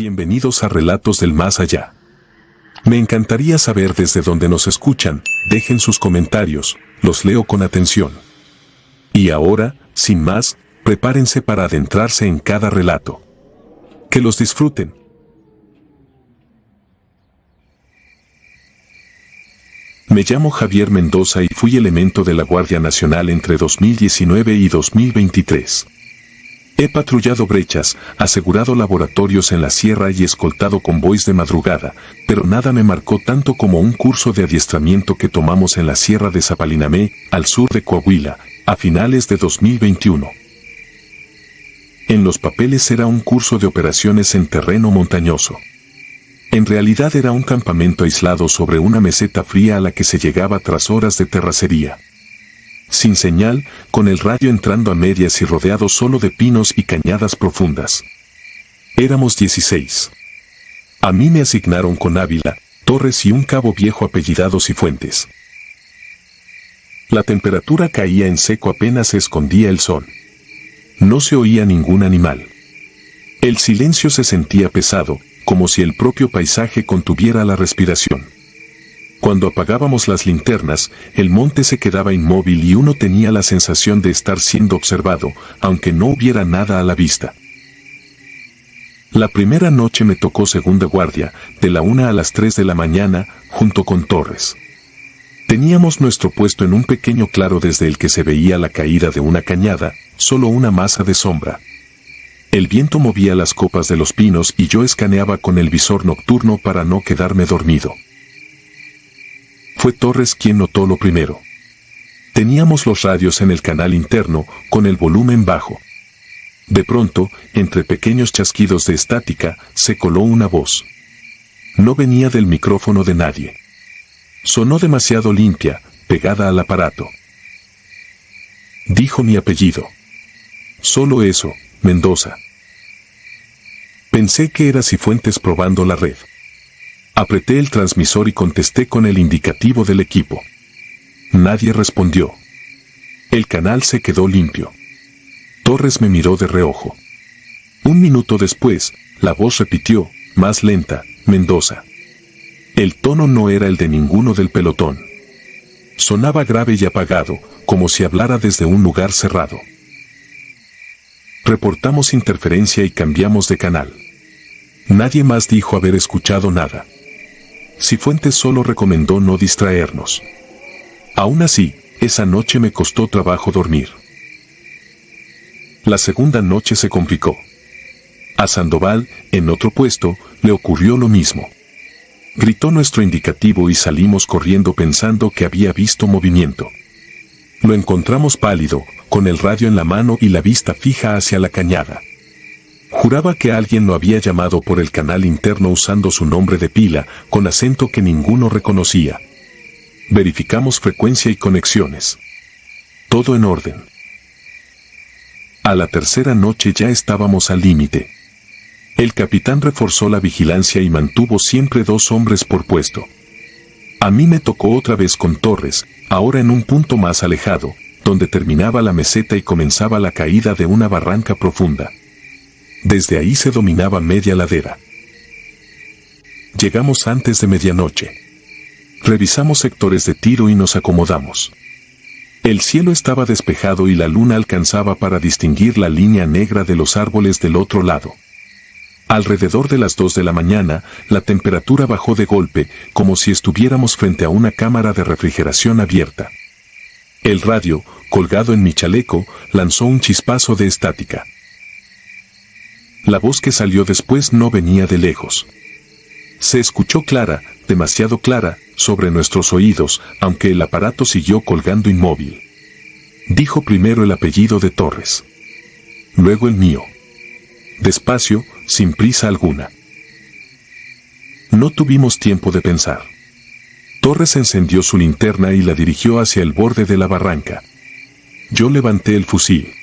Bienvenidos a Relatos del Más Allá. Me encantaría saber desde dónde nos escuchan, dejen sus comentarios, los leo con atención. Y ahora, sin más, prepárense para adentrarse en cada relato. Que los disfruten. Me llamo Javier Mendoza y fui elemento de la Guardia Nacional entre 2019 y 2023. He patrullado brechas, asegurado laboratorios en la sierra y escoltado convoys de madrugada, pero nada me marcó tanto como un curso de adiestramiento que tomamos en la sierra de Zapalinamé, al sur de Coahuila, a finales de 2021. En los papeles era un curso de operaciones en terreno montañoso. En realidad era un campamento aislado sobre una meseta fría a la que se llegaba tras horas de terracería. Sin señal, con el radio entrando a medias y rodeado solo de pinos y cañadas profundas. Éramos 16. A mí me asignaron con Ávila, Torres y un cabo viejo apellidado Cifuentes. La temperatura caía en seco apenas se escondía el sol. No se oía ningún animal. El silencio se sentía pesado, como si el propio paisaje contuviera la respiración. Cuando apagábamos las linternas, el monte se quedaba inmóvil y uno tenía la sensación de estar siendo observado, aunque no hubiera nada a la vista. La primera noche me tocó segunda guardia, de la 1 a las 3 de la mañana, junto con Torres. Teníamos nuestro puesto en un pequeño claro desde el que se veía la caída de una cañada, solo una masa de sombra. El viento movía las copas de los pinos y yo escaneaba con el visor nocturno para no quedarme dormido. Fue Torres quien notó lo primero. Teníamos los radios en el canal interno, con el volumen bajo. De pronto, entre pequeños chasquidos de estática, se coló una voz. No venía del micrófono de nadie. Sonó demasiado limpia, pegada al aparato. Dijo mi apellido. Solo eso, Mendoza. Pensé que era Cifuentes probando la red. Apreté el transmisor y contesté con el indicativo del equipo. Nadie respondió. El canal se quedó limpio. Torres me miró de reojo. Un minuto después, la voz repitió, más lenta, Mendoza. El tono no era el de ninguno del pelotón. Sonaba grave y apagado, como si hablara desde un lugar cerrado. Reportamos interferencia y cambiamos de canal. Nadie más dijo haber escuchado nada. Cifuentes solo recomendó no distraernos. Aún así, esa noche me costó trabajo dormir. La segunda noche se complicó. A Sandoval, en otro puesto, le ocurrió lo mismo. Gritó nuestro indicativo y salimos corriendo pensando que había visto movimiento. Lo encontramos pálido, con el radio en la mano y la vista fija hacia la cañada. Juraba que alguien lo había llamado por el canal interno usando su nombre de pila, con acento que ninguno reconocía. Verificamos frecuencia y conexiones. Todo en orden. A la tercera noche ya estábamos al límite. El capitán reforzó la vigilancia y mantuvo siempre 2 hombres por puesto. A mí me tocó otra vez con Torres, ahora en un punto más alejado, donde terminaba la meseta y comenzaba la caída de una barranca profunda. Desde ahí se dominaba media ladera. Llegamos antes de medianoche. Revisamos sectores de tiro y nos acomodamos. El cielo estaba despejado y la luna alcanzaba para distinguir la línea negra de los árboles del otro lado. Alrededor de las 2 de la mañana, la temperatura bajó de golpe, como si estuviéramos frente a una cámara de refrigeración abierta. El radio, colgado en mi chaleco, lanzó un chispazo de estática. La voz que salió después no venía de lejos. Se escuchó clara, demasiado clara, sobre nuestros oídos, aunque el aparato siguió colgando inmóvil. Dijo primero el apellido de Torres. Luego el mío. Despacio, sin prisa alguna. No tuvimos tiempo de pensar. Torres encendió su linterna y la dirigió hacia el borde de la barranca. Yo levanté el fusil.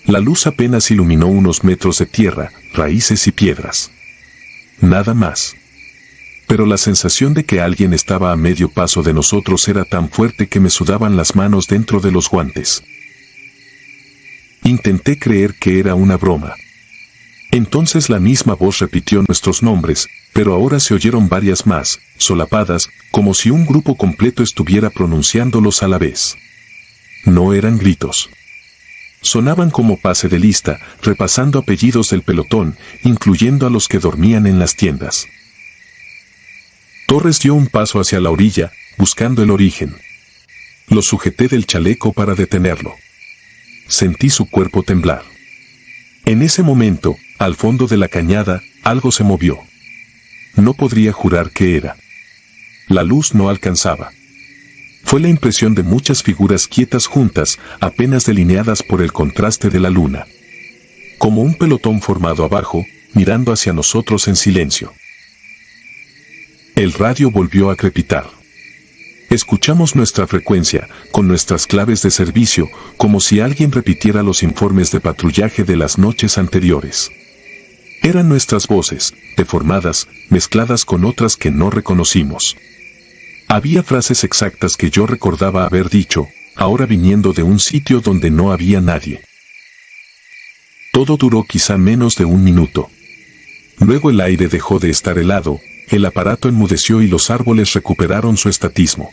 La luz apenas iluminó unos metros de tierra, raíces y piedras. Nada más. Pero la sensación de que alguien estaba a medio paso de nosotros era tan fuerte que me sudaban las manos dentro de los guantes. Intenté creer que era una broma. Entonces la misma voz repitió nuestros nombres, pero ahora se oyeron varias más, solapadas, como si un grupo completo estuviera pronunciándolos a la vez. No eran gritos. Sonaban como pase de lista, repasando apellidos del pelotón, incluyendo a los que dormían en las tiendas. Torres dio un paso hacia la orilla, buscando el origen. Lo sujeté del chaleco para detenerlo. Sentí su cuerpo temblar. En ese momento, al fondo de la cañada, algo se movió. No podría jurar qué era. La luz no alcanzaba. Fue la impresión de muchas figuras quietas juntas, apenas delineadas por el contraste de la luna. Como un pelotón formado abajo, mirando hacia nosotros en silencio. El radio volvió a crepitar. Escuchamos nuestra frecuencia, con nuestras claves de servicio, como si alguien repitiera los informes de patrullaje de las noches anteriores. Eran nuestras voces, deformadas, mezcladas con otras que no reconocimos. Había frases exactas que yo recordaba haber dicho, ahora viniendo de un sitio donde no había nadie. Todo duró quizá menos de un minuto. Luego el aire dejó de estar helado, el aparato enmudeció y los árboles recuperaron su estatismo.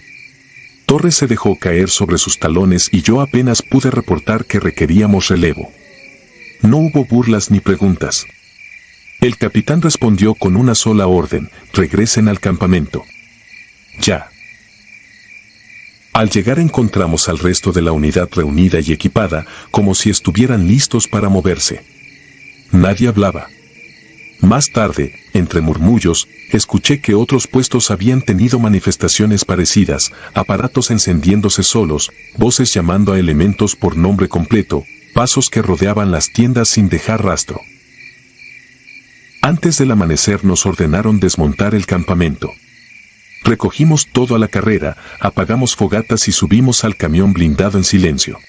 Torres se dejó caer sobre sus talones y yo apenas pude reportar que requeríamos relevo. No hubo burlas ni preguntas. El capitán respondió con una sola orden: regresen al campamento. Ya. Al llegar encontramos al resto de la unidad reunida y equipada, como si estuvieran listos para moverse. Nadie hablaba. Más tarde, entre murmullos, escuché que otros puestos habían tenido manifestaciones parecidas, aparatos encendiéndose solos, voces llamando a elementos por nombre completo, pasos que rodeaban las tiendas sin dejar rastro. Antes del amanecer nos ordenaron desmontar el campamento. Recogimos todo a la carrera, apagamos fogatas y subimos al camión blindado en silencio.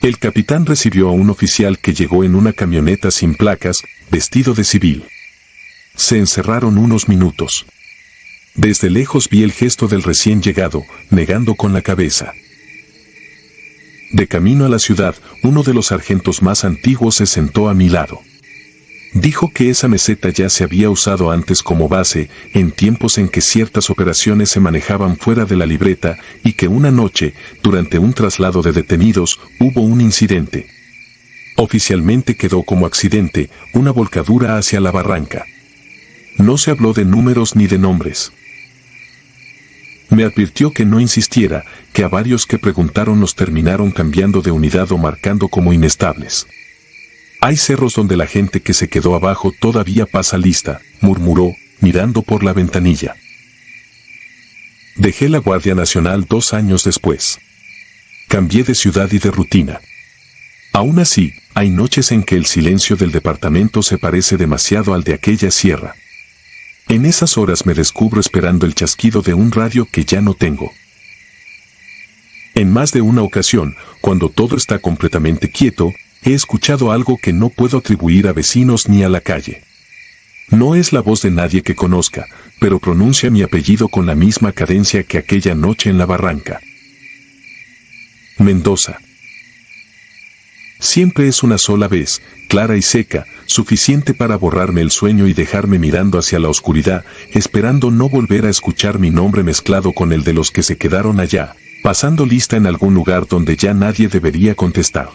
El capitán recibió a un oficial que llegó en una camioneta sin placas, vestido de civil. Se encerraron unos minutos. Desde lejos vi el gesto del recién llegado, negando con la cabeza. De camino a la ciudad, uno de los sargentos más antiguos se sentó a mi lado. Dijo que esa meseta ya se había usado antes como base, en tiempos en que ciertas operaciones se manejaban fuera de la libreta, y que una noche, durante un traslado de detenidos, hubo un incidente. Oficialmente quedó como accidente, una volcadura hacia la barranca. No se habló de números ni de nombres. Me advirtió que no insistiera, que a varios que preguntaron los terminaron cambiando de unidad o marcando como inestables. Hay cerros donde la gente que se quedó abajo todavía pasa lista, murmuró, mirando por la ventanilla. Dejé la Guardia Nacional 2 años después. Cambié de ciudad y de rutina. Aún así, hay noches en que el silencio del departamento se parece demasiado al de aquella sierra. En esas horas me descubro esperando el chasquido de un radio que ya no tengo. En más de una ocasión, cuando todo está completamente quieto, he escuchado algo que no puedo atribuir a vecinos ni a la calle. No es la voz de nadie que conozca, pero pronuncia mi apellido con la misma cadencia que aquella noche en la barranca. Mendoza. Siempre es una sola vez, clara y seca, suficiente para borrarme el sueño y dejarme mirando hacia la oscuridad, esperando no volver a escuchar mi nombre mezclado con el de los que se quedaron allá, pasando lista en algún lugar donde ya nadie debería contestar.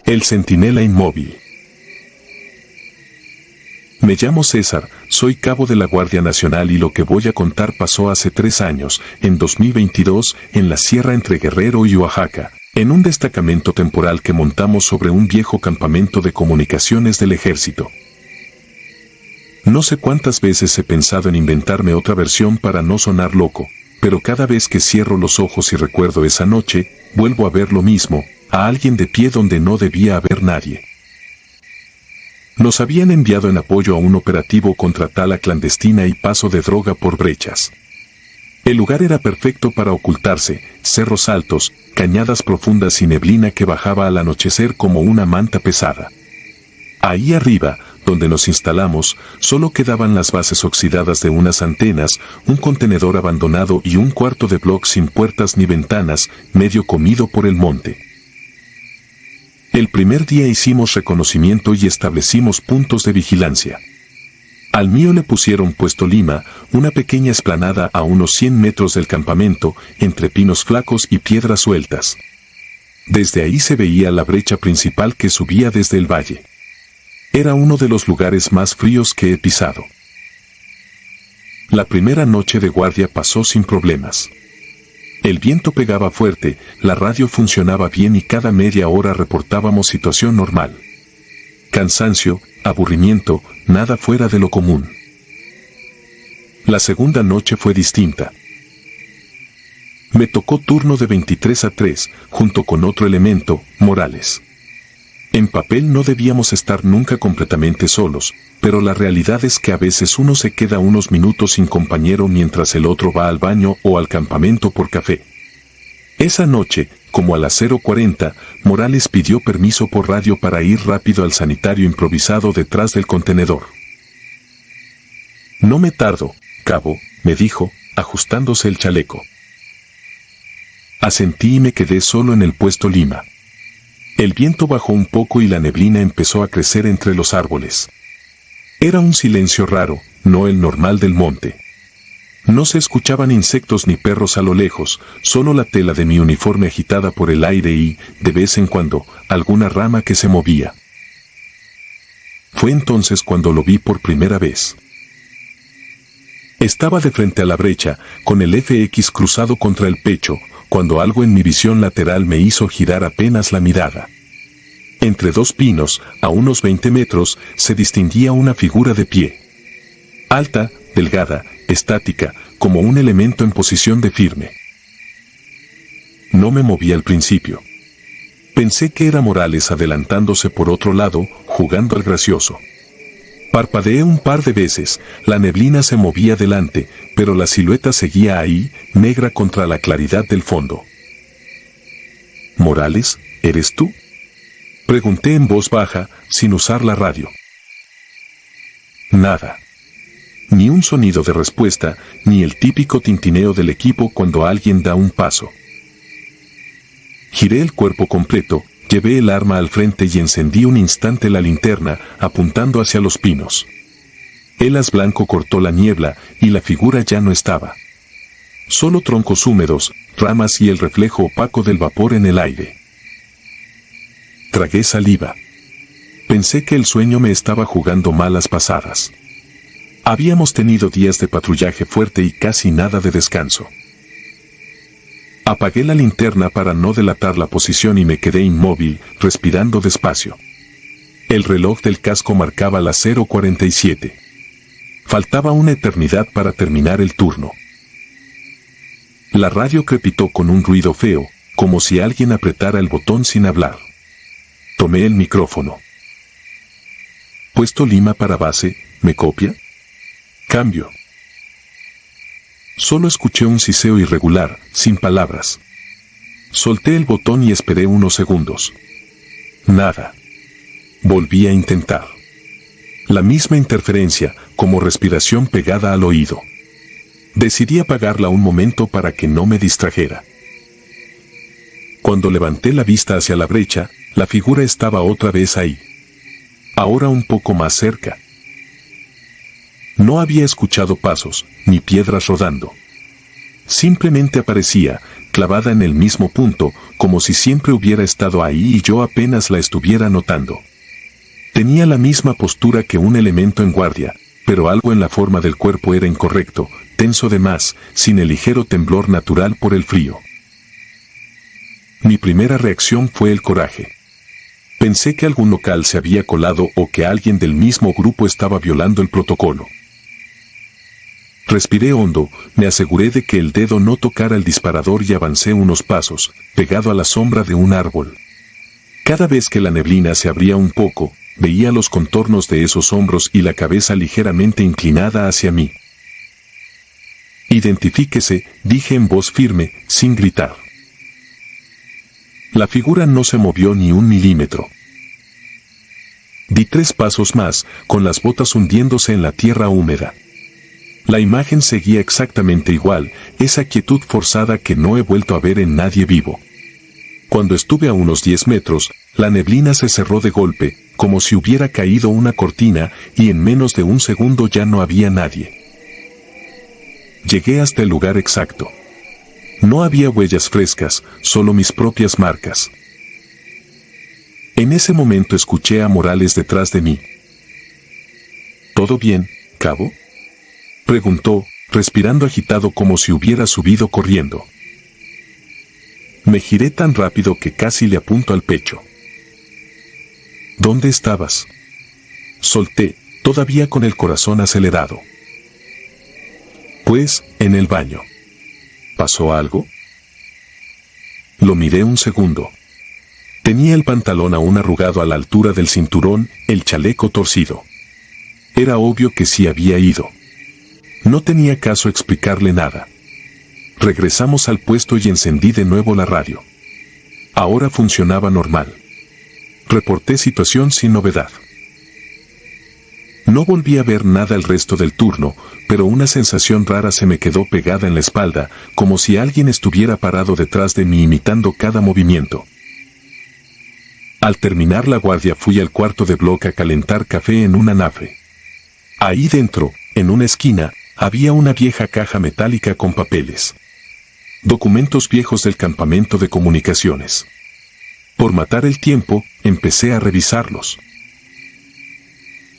El centinela inmóvil. Me llamo César, soy cabo de la Guardia Nacional y lo que voy a contar pasó hace 3 años, en 2022, en la sierra entre Guerrero y Oaxaca, en un destacamento temporal que montamos sobre un viejo campamento de comunicaciones del ejército. No sé cuántas veces he pensado en inventarme otra versión para no sonar loco, pero cada vez que cierro los ojos y recuerdo esa noche, vuelvo a ver lo mismo, a alguien de pie donde no debía haber nadie. Nos habían enviado en apoyo a un operativo contra tala clandestina y paso de droga por brechas. El lugar era perfecto para ocultarse, cerros altos, cañadas profundas y neblina que bajaba al anochecer como una manta pesada. Ahí arriba, donde nos instalamos, solo quedaban las bases oxidadas de unas antenas, un contenedor abandonado y un cuarto de bloc sin puertas ni ventanas, medio comido por el monte. El primer día hicimos reconocimiento y establecimos puntos de vigilancia. Al mío le pusieron Puesto Lima, una pequeña explanada a unos 100 metros del campamento, entre pinos flacos y piedras sueltas. Desde ahí se veía la brecha principal que subía desde el valle. Era uno de los lugares más fríos que he pisado. La primera noche de guardia pasó sin problemas. El viento pegaba fuerte, la radio funcionaba bien y cada media hora reportábamos situación normal. Cansancio, aburrimiento, nada fuera de lo común. La segunda noche fue distinta. Me tocó turno de 23 a 3, junto con otro elemento, Morales. En papel no debíamos estar nunca completamente solos, pero la realidad es que a veces uno se queda unos minutos sin compañero mientras el otro va al baño o al campamento por café. Esa noche, como a las 0:40, Morales pidió permiso por radio para ir rápido al sanitario improvisado detrás del contenedor. No me tardo, cabo, me dijo, ajustándose el chaleco. Asentí y me quedé solo en el Puesto Lima. El viento bajó un poco y la neblina empezó a crecer entre los árboles. Era un silencio raro, no el normal del monte. No se escuchaban insectos ni perros a lo lejos, solo la tela de mi uniforme agitada por el aire y, de vez en cuando, alguna rama que se movía. Fue entonces cuando lo vi por primera vez. Estaba de frente a la brecha, con el FX cruzado contra el pecho, cuando algo en mi visión lateral me hizo girar apenas la mirada. Entre dos pinos, a unos 20 metros, se distinguía una figura de pie. Alta, delgada, estática, como un elemento en posición de firme. No me moví al principio. Pensé que era Morales adelantándose por otro lado, jugando al gracioso. Parpadeé un par de veces, la neblina se movía delante, pero la silueta seguía ahí, negra contra la claridad del fondo. «¿Morales, eres tú?», pregunté en voz baja, sin usar la radio. Nada. Ni un sonido de respuesta, ni el típico tintineo del equipo cuando alguien da un paso. Giré el cuerpo completo, llevé el arma al frente y encendí un instante la linterna, apuntando hacia los pinos. El haz blanco cortó la niebla, y la figura ya no estaba. Solo troncos húmedos, ramas y el reflejo opaco del vapor en el aire. Tragué saliva. Pensé que el sueño me estaba jugando malas pasadas. Habíamos tenido días de patrullaje fuerte y casi nada de descanso. Apagué la linterna para no delatar la posición y me quedé inmóvil, respirando despacio. El reloj del casco marcaba las 0:47. Faltaba una eternidad para terminar el turno. La radio crepitó con un ruido feo, como si alguien apretara el botón sin hablar. Tomé el micrófono. «Puesto Lima para base, ¿me copia?» «Cambio». Solo escuché un siseo irregular, sin palabras. Solté el botón y esperé unos segundos. Nada. Volví a intentar. La misma interferencia, como respiración pegada al oído. Decidí apagarla un momento para que no me distrajera. Cuando levanté la vista hacia la brecha, la figura estaba otra vez ahí. Ahora un poco más cerca. No había escuchado pasos, ni piedras rodando. Simplemente aparecía, clavada en el mismo punto, como si siempre hubiera estado ahí y yo apenas la estuviera notando. Tenía la misma postura que un elemento en guardia, pero algo en la forma del cuerpo era incorrecto, tenso de más, sin el ligero temblor natural por el frío. Mi primera reacción fue el coraje. Pensé que algún local se había colado o que alguien del mismo grupo estaba violando el protocolo. Respiré hondo, me aseguré de que el dedo no tocara el disparador y avancé unos pasos, pegado a la sombra de un árbol. Cada vez que la neblina se abría un poco, veía los contornos de esos hombros y la cabeza ligeramente inclinada hacia mí. «Identifíquese», dije en voz firme, sin gritar. La figura no se movió ni un milímetro. Di 3 pasos más, con las botas hundiéndose en la tierra húmeda. La imagen seguía exactamente igual, esa quietud forzada que no he vuelto a ver en nadie vivo. Cuando estuve a unos 10 metros, la neblina se cerró de golpe, como si hubiera caído una cortina, y en menos de un segundo ya no había nadie. Llegué hasta el lugar exacto. No había huellas frescas, solo mis propias marcas. En ese momento escuché a Morales detrás de mí. ¿Todo bien, cabo?, preguntó, respirando agitado como si hubiera subido corriendo. Me giré tan rápido que casi le apunto al pecho. ¿Dónde estabas?, solté, todavía con el corazón acelerado. Pues, en el baño. ¿Pasó algo? Lo miré un segundo. Tenía el pantalón aún arrugado a la altura del cinturón, el chaleco torcido. Era obvio que sí había ido. No tenía caso explicarle nada. Regresamos al puesto y encendí de nuevo la radio. Ahora funcionaba normal. Reporté situación sin novedad. No volví a ver nada el resto del turno, pero una sensación rara se me quedó pegada en la espalda, como si alguien estuviera parado detrás de mí imitando cada movimiento. Al terminar la guardia fui al cuarto de bloque a calentar café en una nafre. Ahí dentro, en una esquina, había una vieja caja metálica con papeles. Documentos viejos del campamento de comunicaciones. Por matar el tiempo, empecé a revisarlos.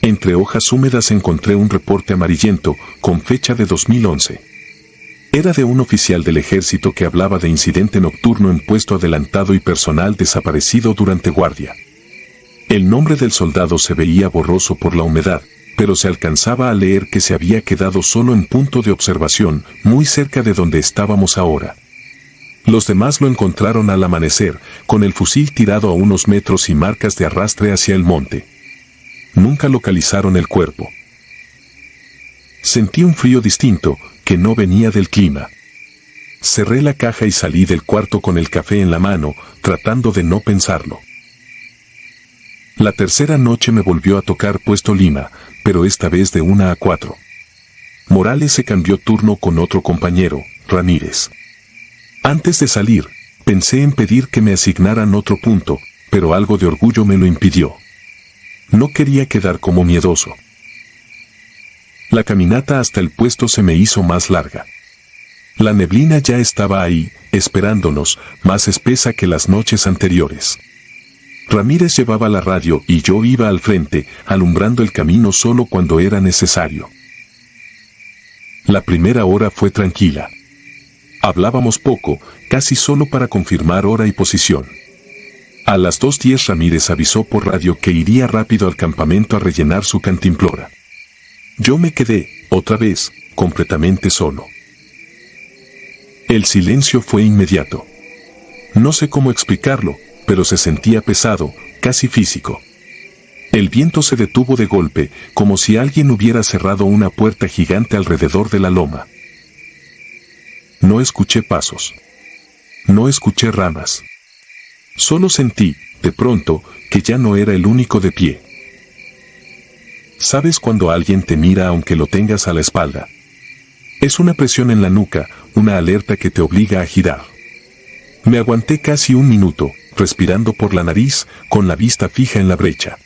Entre hojas húmedas encontré un reporte amarillento, con fecha de 2011. Era de un oficial del ejército que hablaba de incidente nocturno en puesto adelantado y personal desaparecido durante guardia. El nombre del soldado se veía borroso por la humedad, pero se alcanzaba a leer que se había quedado solo en punto de observación, muy cerca de donde estábamos ahora. Los demás lo encontraron al amanecer, con el fusil tirado a unos metros y marcas de arrastre hacia el monte. Nunca localizaron el cuerpo. Sentí un frío distinto, que no venía del clima. Cerré la caja y salí del cuarto con el café en la mano, tratando de no pensarlo. La tercera noche me volvió a tocar puesto Lima, pero esta vez de 1 a 4. Morales se cambió turno con otro compañero, Ramírez. Antes de salir, pensé en pedir que me asignaran otro punto, pero algo de orgullo me lo impidió. No quería quedar como miedoso. La caminata hasta el puesto se me hizo más larga. La neblina ya estaba ahí, esperándonos, más espesa que las noches anteriores. Ramírez llevaba la radio y yo iba al frente, alumbrando el camino solo cuando era necesario. La primera hora fue tranquila. Hablábamos poco, casi solo para confirmar hora y posición. A las 2:10 Ramírez avisó por radio que iría rápido al campamento a rellenar su cantimplora. Yo me quedé, otra vez, completamente solo. El silencio fue inmediato. No sé cómo explicarlo, pero se sentía pesado, casi físico. El viento se detuvo de golpe, como si alguien hubiera cerrado una puerta gigante alrededor de la loma. No escuché pasos. No escuché ramas. Solo sentí, de pronto, que ya no era el único de pie. ¿Sabes cuando alguien te mira aunque lo tengas a la espalda? Es una presión en la nuca, una alerta que te obliga a girar. Me aguanté casi un minuto, respirando por la nariz, con la vista fija en la brecha.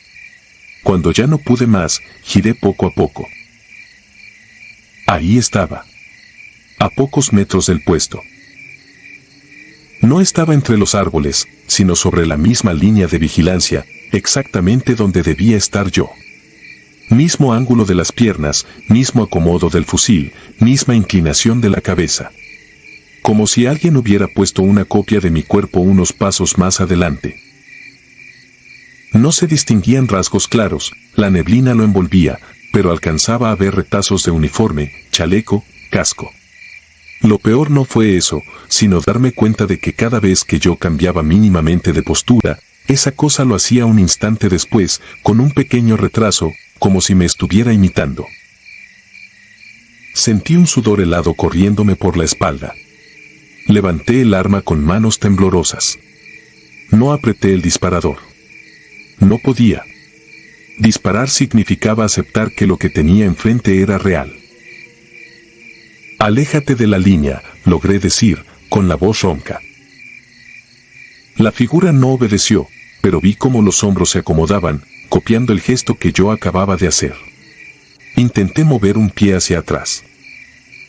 Cuando ya no pude más, giré poco a poco. Ahí estaba. A pocos metros del puesto. No estaba entre los árboles, sino sobre la misma línea de vigilancia, exactamente donde debía estar yo. Mismo ángulo de las piernas, mismo acomodo del fusil, misma inclinación de la cabeza. Como si alguien hubiera puesto una copia de mi cuerpo unos pasos más adelante. No se distinguían rasgos claros, la neblina lo envolvía, pero alcanzaba a ver retazos de uniforme, chaleco, casco. Lo peor no fue eso, sino darme cuenta de que cada vez que yo cambiaba mínimamente de postura, esa cosa lo hacía un instante después, con un pequeño retraso, como si me estuviera imitando. Sentí un sudor helado corriéndome por la espalda. Levanté el arma con manos temblorosas. No apreté el disparador. No podía. Disparar significaba aceptar que lo que tenía enfrente era real. Aléjate de la línea, logré decir, con la voz ronca. La figura no obedeció, pero vi cómo los hombros se acomodaban, copiando el gesto que yo acababa de hacer. Intenté mover un pie hacia atrás.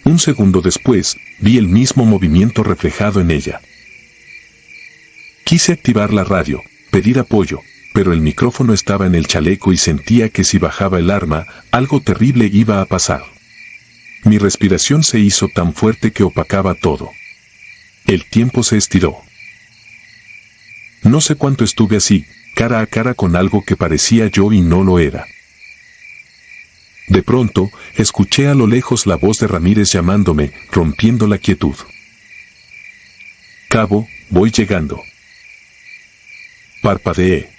Un segundo después, vi el mismo movimiento reflejado en ella. Quise activar la radio, pedir apoyo, pero el micrófono estaba en el chaleco y sentía que si bajaba el arma, algo terrible iba a pasar. Mi respiración se hizo tan fuerte que opacaba todo. El tiempo se estiró. No sé cuánto estuve así, cara a cara con algo que parecía yo y no lo era. De pronto, escuché a lo lejos la voz de Ramírez llamándome, rompiendo la quietud. Cabo, voy llegando. Parpadeé.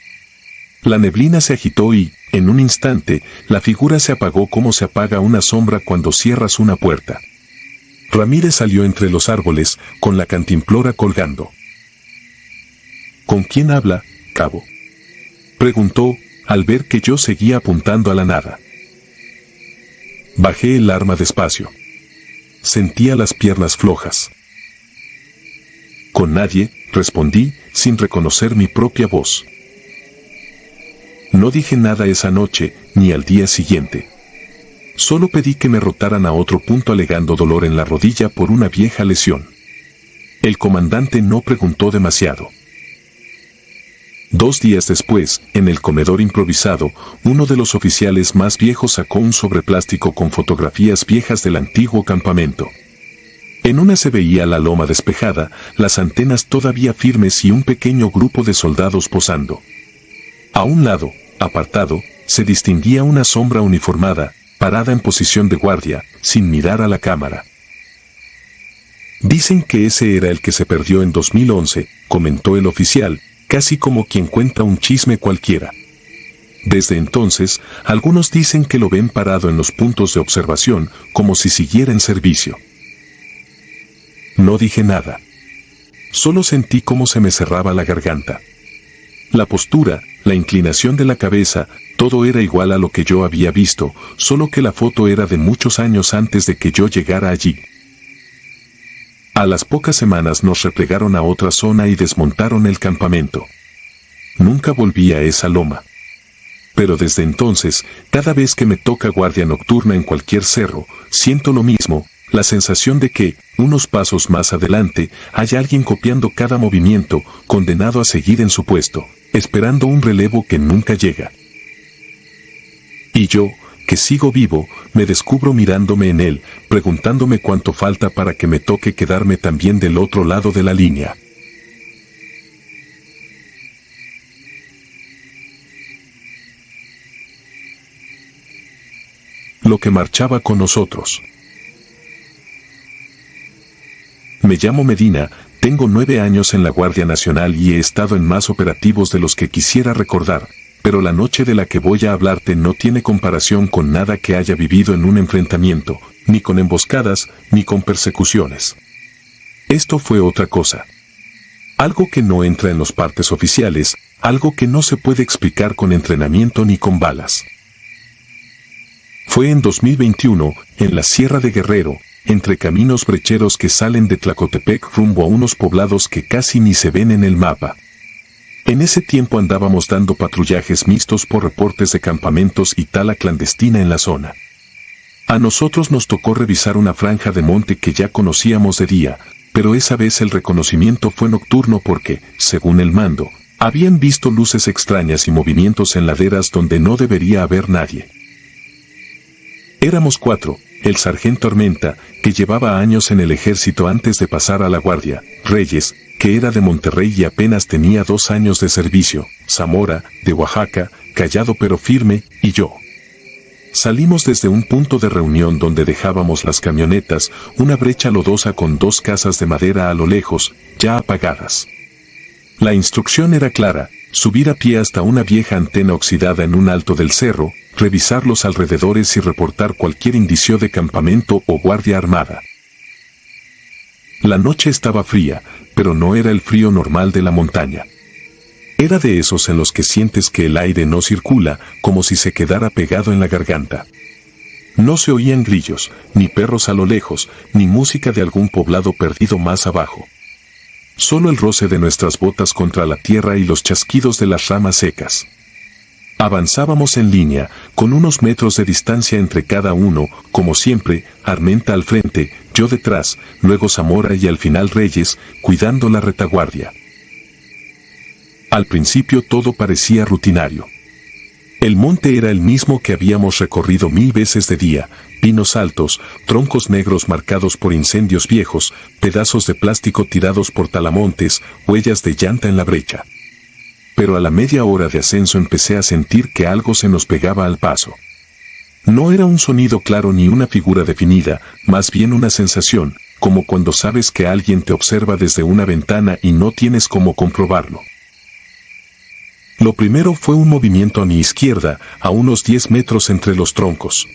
La neblina se agitó y, en un instante, la figura se apagó como se apaga una sombra cuando cierras una puerta. Ramírez salió entre los árboles, con la cantimplora colgando. ¿Con quién habla, cabo?, preguntó, al ver que yo seguía apuntando a la nada. Bajé el arma despacio. Sentía las piernas flojas. Con nadie, respondí, sin reconocer mi propia voz. No dije nada esa noche, ni al día siguiente. Solo pedí que me rotaran a otro punto alegando dolor en la rodilla por una vieja lesión. El comandante no preguntó demasiado. 2 días después, en el comedor improvisado, uno de los oficiales más viejos sacó un sobre plástico con fotografías viejas del antiguo campamento. En una se veía la loma despejada, las antenas todavía firmes y un pequeño grupo de soldados posando. A un lado, apartado, se distinguía una sombra uniformada, parada en posición de guardia, sin mirar a la cámara. Dicen que ese era el que se perdió en 2011, comentó el oficial, casi como quien cuenta un chisme cualquiera. Desde entonces, algunos dicen que lo ven parado en los puntos de observación, como si siguiera en servicio. No dije nada. Solo sentí cómo se me cerraba la garganta. La postura, la inclinación de la cabeza, todo era igual a lo que yo había visto, solo que la foto era de muchos años antes de que yo llegara allí. A las pocas semanas nos replegaron a otra zona y desmontaron el campamento. Nunca volví a esa loma. Pero desde entonces, cada vez que me toca guardia nocturna en cualquier cerro, siento lo mismo, la sensación de que, unos pasos más adelante, hay alguien copiando cada movimiento, condenado a seguir en su puesto, esperando un relevo que nunca llega. Y yo, que sigo vivo, me descubro mirándome en él, preguntándome cuánto falta para que me toque quedarme también del otro lado de la línea. Lo que marchaba con nosotros. Me llamo Medina, tengo 9 años en la Guardia Nacional y he estado en más operativos de los que quisiera recordar, pero la noche de la que voy a hablarte no tiene comparación con nada que haya vivido en un enfrentamiento, ni con emboscadas, ni con persecuciones. Esto fue otra cosa. Algo que no entra en los partes oficiales, algo que no se puede explicar con entrenamiento ni con balas. Fue en 2021, en la Sierra de Guerrero, entre caminos brecheros que salen de Tlacotepec rumbo a unos poblados que casi ni se ven en el mapa. En ese tiempo andábamos dando patrullajes mixtos por reportes de campamentos y tala clandestina en la zona. A nosotros nos tocó revisar una franja de monte que ya conocíamos de día, pero esa vez el reconocimiento fue nocturno porque, según el mando, habían visto luces extrañas y movimientos en laderas donde no debería haber nadie. Éramos 4, el sargento Armenta, que llevaba años en el ejército antes de pasar a la guardia, Reyes, que era de Monterrey y apenas tenía 2 años de servicio, Zamora, de Oaxaca, callado pero firme, y yo. Salimos desde un punto de reunión donde dejábamos las camionetas, una brecha lodosa con 2 casas de madera a lo lejos, ya apagadas. La instrucción era clara, subir a pie hasta una vieja antena oxidada en un alto del cerro, revisar los alrededores y reportar cualquier indicio de campamento o guardia armada. La noche estaba fría, pero no era el frío normal de la montaña. Era de esos en los que sientes que el aire no circula, como si se quedara pegado en la garganta. No se oían grillos, ni perros a lo lejos, ni música de algún poblado perdido más abajo. Solo el roce de nuestras botas contra la tierra y los chasquidos de las ramas secas. Avanzábamos en línea, con unos metros de distancia entre cada uno, como siempre, Armenta al frente, yo detrás, luego Zamora y al final Reyes, cuidando la retaguardia. Al principio todo parecía rutinario. El monte era el mismo que habíamos recorrido 1000 veces de día, pinos altos, troncos negros marcados por incendios viejos, pedazos de plástico tirados por talamontes, huellas de llanta en la brecha. Pero a la media hora de ascenso empecé a sentir que algo se nos pegaba al paso. No era un sonido claro ni una figura definida, más bien una sensación, como cuando sabes que alguien te observa desde una ventana y no tienes cómo comprobarlo. Lo primero fue un movimiento a mi izquierda, a unos 10 metros entre los troncos.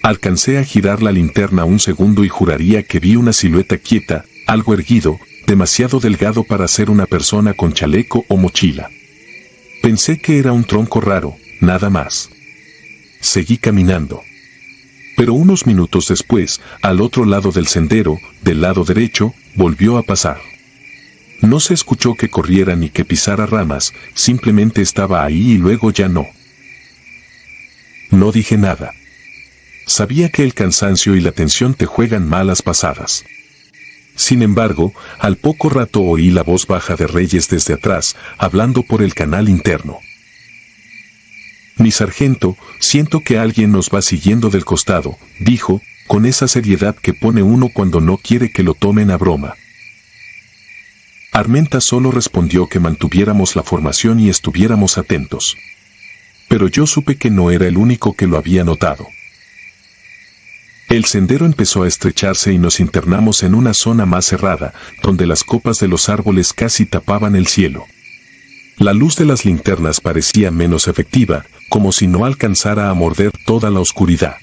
Alcancé a girar la linterna un segundo y juraría que vi una silueta quieta, algo erguido, demasiado delgado para ser una persona con chaleco o mochila. Pensé que era un tronco raro, nada más. Seguí caminando. Pero unos minutos después, al otro lado del sendero, del lado derecho, volvió a pasar. No se escuchó que corriera ni que pisara ramas, simplemente estaba ahí y luego ya no. No dije nada. Sabía que el cansancio y la tensión te juegan malas pasadas. Sin embargo, al poco rato oí la voz baja de Reyes desde atrás, hablando por el canal interno. «Mi sargento, siento que alguien nos va siguiendo del costado», dijo, con esa seriedad que pone uno cuando no quiere que lo tomen a broma. Armenta solo respondió que mantuviéramos la formación y estuviéramos atentos. Pero yo supe que no era el único que lo había notado. El sendero empezó a estrecharse y nos internamos en una zona más cerrada, donde las copas de los árboles casi tapaban el cielo. La luz de las linternas parecía menos efectiva, como si no alcanzara a morder toda la oscuridad.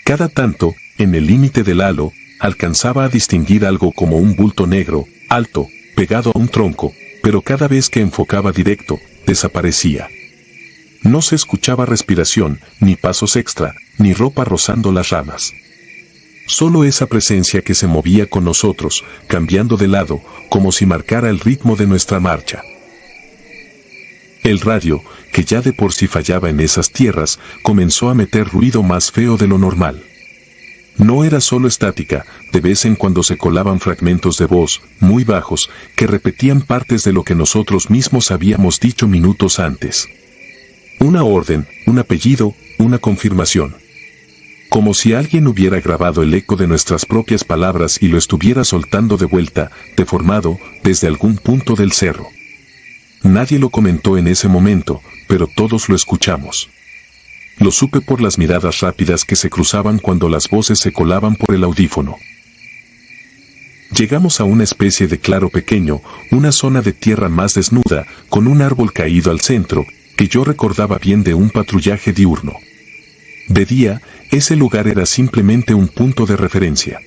Cada tanto, en el límite del halo, alcanzaba a distinguir algo como un bulto negro, alto, pegado a un tronco, pero cada vez que enfocaba directo, desaparecía. No se escuchaba respiración, ni pasos extra, ni ropa rozando las ramas. Solo esa presencia que se movía con nosotros, cambiando de lado, como si marcara el ritmo de nuestra marcha. El radio, que ya de por sí fallaba en esas tierras, comenzó a meter ruido más feo de lo normal. No era solo estática, de vez en cuando se colaban fragmentos de voz, muy bajos, que repetían partes de lo que nosotros mismos habíamos dicho minutos antes. Una orden, un apellido, una confirmación. Como si alguien hubiera grabado el eco de nuestras propias palabras y lo estuviera soltando de vuelta, deformado, desde algún punto del cerro. Nadie lo comentó en ese momento, pero todos lo escuchamos. Lo supe por las miradas rápidas que se cruzaban cuando las voces se colaban por el audífono. Llegamos a una especie de claro pequeño, una zona de tierra más desnuda, con un árbol caído al centro, que yo recordaba bien de un patrullaje diurno. De día, ese lugar era simplemente un punto de referencia.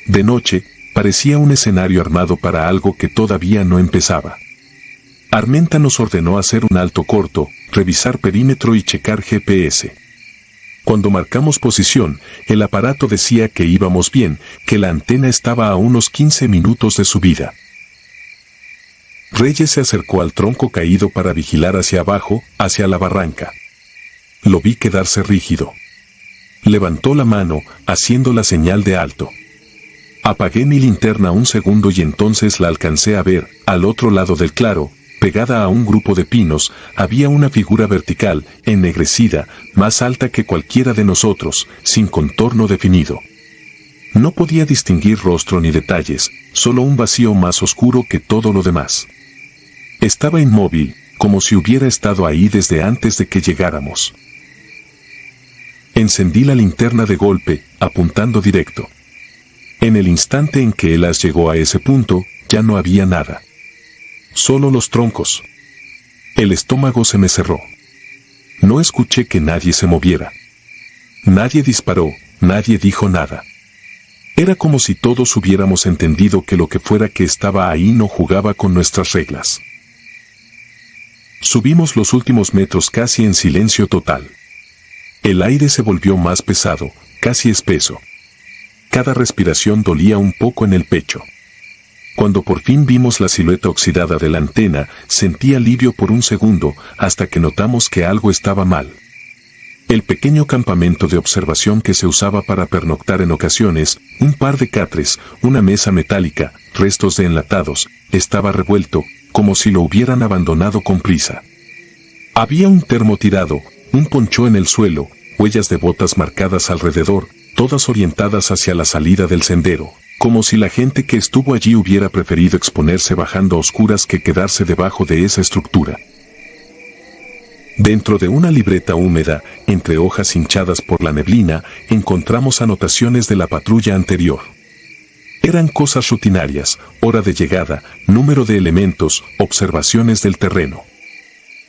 De noche, parecía un escenario armado para algo que todavía no empezaba. Armenta nos ordenó hacer un alto corto, revisar perímetro y checar GPS. Cuando marcamos posición, el aparato decía que íbamos bien, que la antena estaba a unos 15 minutos de subida. Reyes se acercó al tronco caído para vigilar hacia abajo, hacia la barranca. Lo vi quedarse rígido. Levantó la mano, haciendo la señal de alto. Apagué mi linterna un segundo y entonces la alcancé a ver, al otro lado del claro, pegada a un grupo de pinos, había una figura vertical, ennegrecida, más alta que cualquiera de nosotros, sin contorno definido. No podía distinguir rostro ni detalles, solo un vacío más oscuro que todo lo demás. Estaba inmóvil, como si hubiera estado ahí desde antes de que llegáramos. Encendí la linterna de golpe, apuntando directo. En el instante en que el haz llegó a ese punto, ya no había nada. Solo los troncos. El estómago se me cerró. No escuché que nadie se moviera. Nadie disparó, nadie dijo nada. Era como si todos hubiéramos entendido que lo que fuera que estaba ahí no jugaba con nuestras reglas. Subimos los últimos metros casi en silencio total. El aire se volvió más pesado, casi espeso. Cada respiración dolía un poco en el pecho. Cuando por fin vimos la silueta oxidada de la antena, sentí alivio por un segundo, hasta que notamos que algo estaba mal. El pequeño campamento de observación que se usaba para pernoctar en ocasiones, un par de catres, una mesa metálica, restos de enlatados, estaba revuelto, como si lo hubieran abandonado con prisa. Había un termo tirado, un poncho en el suelo, huellas de botas marcadas alrededor, todas orientadas hacia la salida del sendero, como si la gente que estuvo allí hubiera preferido exponerse bajando a oscuras que quedarse debajo de esa estructura. Dentro de una libreta húmeda, entre hojas hinchadas por la neblina, encontramos anotaciones de la patrulla anterior. Eran cosas rutinarias, hora de llegada, número de elementos, observaciones del terreno.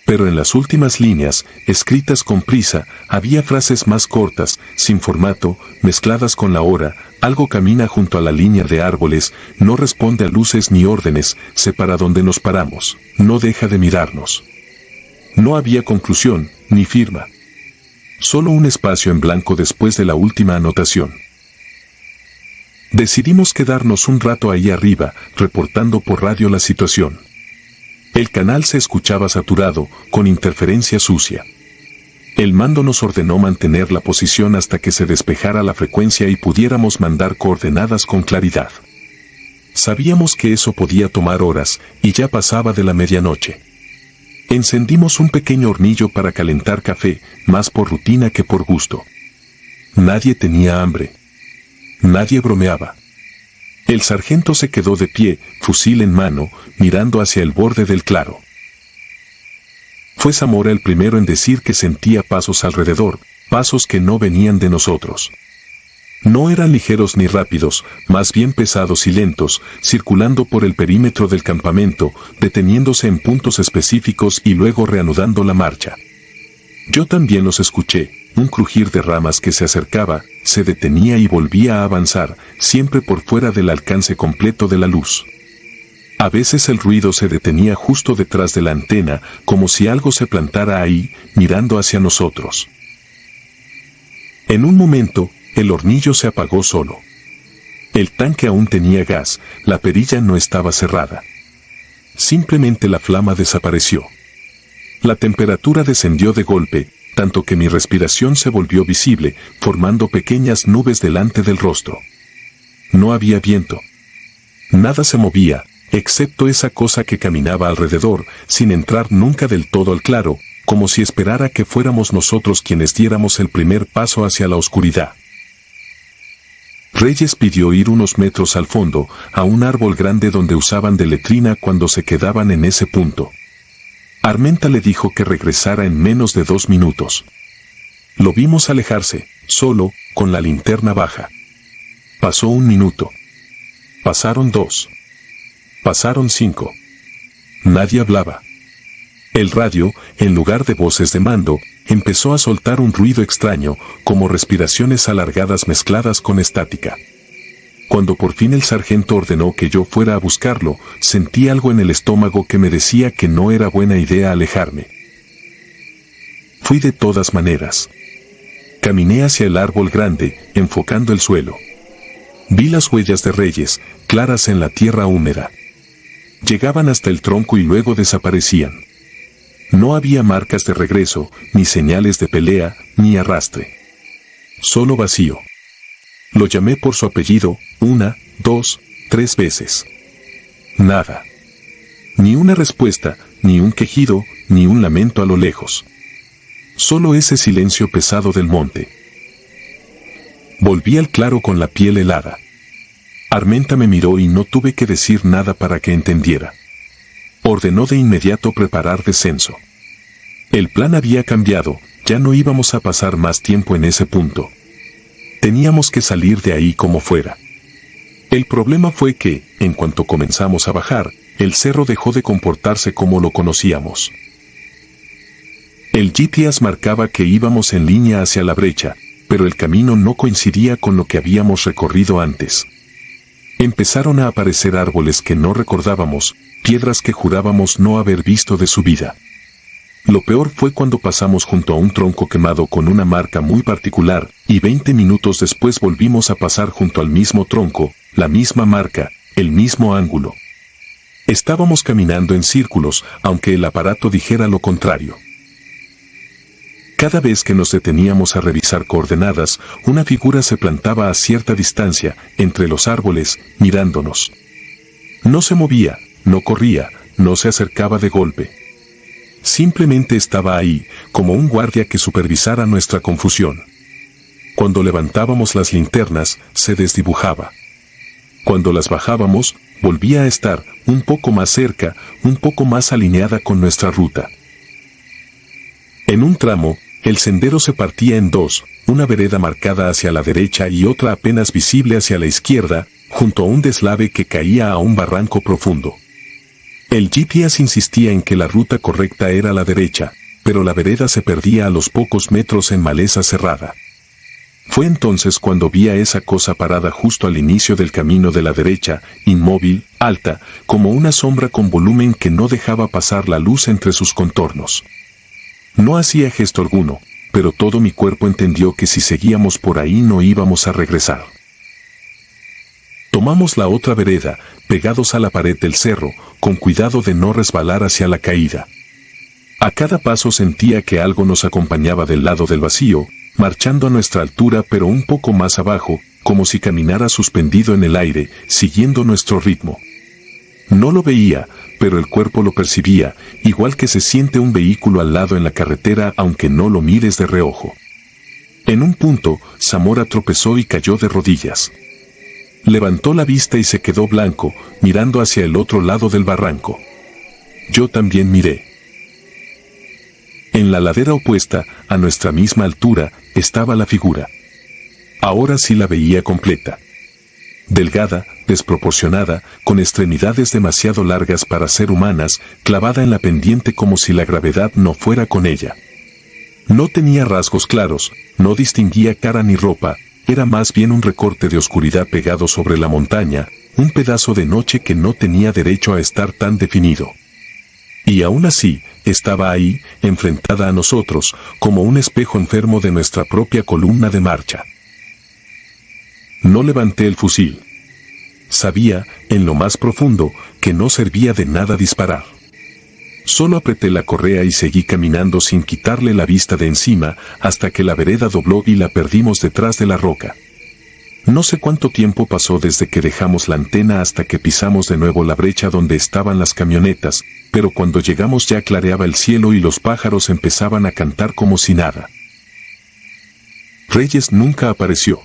Pero en las últimas líneas, escritas con prisa, había frases más cortas, sin formato, mezcladas con la hora. Algo camina junto a la línea de árboles, no responde a luces ni órdenes, se para donde nos paramos, no deja de mirarnos. No había conclusión, ni firma. Solo un espacio en blanco después de la última anotación. Decidimos quedarnos un rato ahí arriba, reportando por radio la situación. El canal se escuchaba saturado, con interferencia sucia. El mando nos ordenó mantener la posición hasta que se despejara la frecuencia y pudiéramos mandar coordenadas con claridad. Sabíamos que eso podía tomar horas, y ya pasaba de la medianoche. Encendimos un pequeño hornillo para calentar café, más por rutina que por gusto. Nadie tenía hambre. Nadie bromeaba. El sargento se quedó de pie, fusil en mano, mirando hacia el borde del claro. Fue Zamora el primero en decir que sentía pasos alrededor, pasos que no venían de nosotros. No eran ligeros ni rápidos, más bien pesados y lentos, circulando por el perímetro del campamento, deteniéndose en puntos específicos y luego reanudando la marcha. Yo también los escuché, un crujir de ramas que se acercaba, se detenía y volvía a avanzar, siempre por fuera del alcance completo de la luz. A veces el ruido se detenía justo detrás de la antena, como si algo se plantara ahí, mirando hacia nosotros. En un momento, el hornillo se apagó solo. El tanque aún tenía gas, la perilla no estaba cerrada. Simplemente la flama desapareció. La temperatura descendió de golpe, tanto que mi respiración se volvió visible, formando pequeñas nubes delante del rostro. No había viento. Nada se movía, excepto esa cosa que caminaba alrededor, sin entrar nunca del todo al claro, como si esperara que fuéramos nosotros quienes diéramos el primer paso hacia la oscuridad. Reyes pidió ir unos metros al fondo, a un árbol grande donde usaban de letrina cuando se quedaban en ese punto. Armenta le dijo que regresara en menos de 2 minutos. Lo vimos alejarse, solo, con la linterna baja. Pasó 1 minuto. Pasaron 2. Pasaron 5. Nadie hablaba. El radio, en lugar de voces de mando, empezó a soltar un ruido extraño, como respiraciones alargadas mezcladas con estática. Cuando por fin el sargento ordenó que yo fuera a buscarlo, sentí algo en el estómago que me decía que no era buena idea alejarme. Fui de todas maneras. Caminé hacia el árbol grande, enfocando el suelo. Vi las huellas de Reyes, claras en la tierra húmeda. Llegaban hasta el tronco y luego desaparecían. No había marcas de regreso, ni señales de pelea, ni arrastre. Solo vacío. Lo llamé por su apellido, 1, 2, 3 veces. Nada. Ni una respuesta, ni un quejido, ni un lamento a lo lejos. Solo ese silencio pesado del monte. Volví al claro con la piel helada. Armenta me miró y no tuve que decir nada para que entendiera. Ordenó de inmediato preparar descenso. El plan había cambiado, ya no íbamos a pasar más tiempo en ese punto. Teníamos que salir de ahí como fuera. El problema fue que, en cuanto comenzamos a bajar, el cerro dejó de comportarse como lo conocíamos. El GPS marcaba que íbamos en línea hacia la brecha, pero el camino no coincidía con lo que habíamos recorrido antes. Empezaron a aparecer árboles que no recordábamos, piedras que jurábamos no haber visto de su vida. Lo peor fue cuando pasamos junto a un tronco quemado con una marca muy particular, y 20 minutos después volvimos a pasar junto al mismo tronco, la misma marca, el mismo ángulo. Estábamos caminando en círculos, aunque el aparato dijera lo contrario. Cada vez que nos deteníamos a revisar coordenadas, una figura se plantaba a cierta distancia, entre los árboles, mirándonos. No se movía, no corría, no se acercaba de golpe. Simplemente estaba ahí, como un guardia que supervisara nuestra confusión. Cuando levantábamos las linternas, se desdibujaba. Cuando las bajábamos, volvía a estar, un poco más cerca, un poco más alineada con nuestra ruta. En un tramo, el sendero se partía en dos, una vereda marcada hacia la derecha y otra apenas visible hacia la izquierda, junto a un deslave que caía a un barranco profundo. El GPS insistía en que la ruta correcta era la derecha, pero la vereda se perdía a los pocos metros en maleza cerrada. Fue entonces cuando vi a esa cosa parada justo al inicio del camino de la derecha, inmóvil, alta, como una sombra con volumen que no dejaba pasar la luz entre sus contornos. No hacía gesto alguno, pero todo mi cuerpo entendió que si seguíamos por ahí no íbamos a regresar. Tomamos la otra vereda, pegados a la pared del cerro, con cuidado de no resbalar hacia la caída. A cada paso sentía que algo nos acompañaba del lado del vacío, marchando a nuestra altura pero un poco más abajo, como si caminara suspendido en el aire, siguiendo nuestro ritmo. No lo veía, pero el cuerpo lo percibía, igual que se siente un vehículo al lado en la carretera aunque no lo mires de reojo. En un punto, Zamora tropezó y cayó de rodillas. Levantó la vista y se quedó blanco, mirando hacia el otro lado del barranco. Yo también miré. En la ladera opuesta, a nuestra misma altura, estaba la figura. Ahora sí la veía completa. Delgada, desproporcionada, con extremidades demasiado largas para ser humanas, clavada en la pendiente como si la gravedad no fuera con ella. No tenía rasgos claros, no distinguía cara ni ropa, era más bien un recorte de oscuridad pegado sobre la montaña, un pedazo de noche que no tenía derecho a estar tan definido. Y aún así, estaba ahí, enfrentada a nosotros, como un espejo enfermo de nuestra propia columna de marcha. No levanté el fusil. Sabía, en lo más profundo, que no servía de nada disparar. Solo apreté la correa y seguí caminando sin quitarle la vista de encima, hasta que la vereda dobló y la perdimos detrás de la roca. No sé cuánto tiempo pasó desde que dejamos la antena hasta que pisamos de nuevo la brecha donde estaban las camionetas, pero cuando llegamos ya clareaba el cielo y los pájaros empezaban a cantar como si nada. Reyes nunca apareció.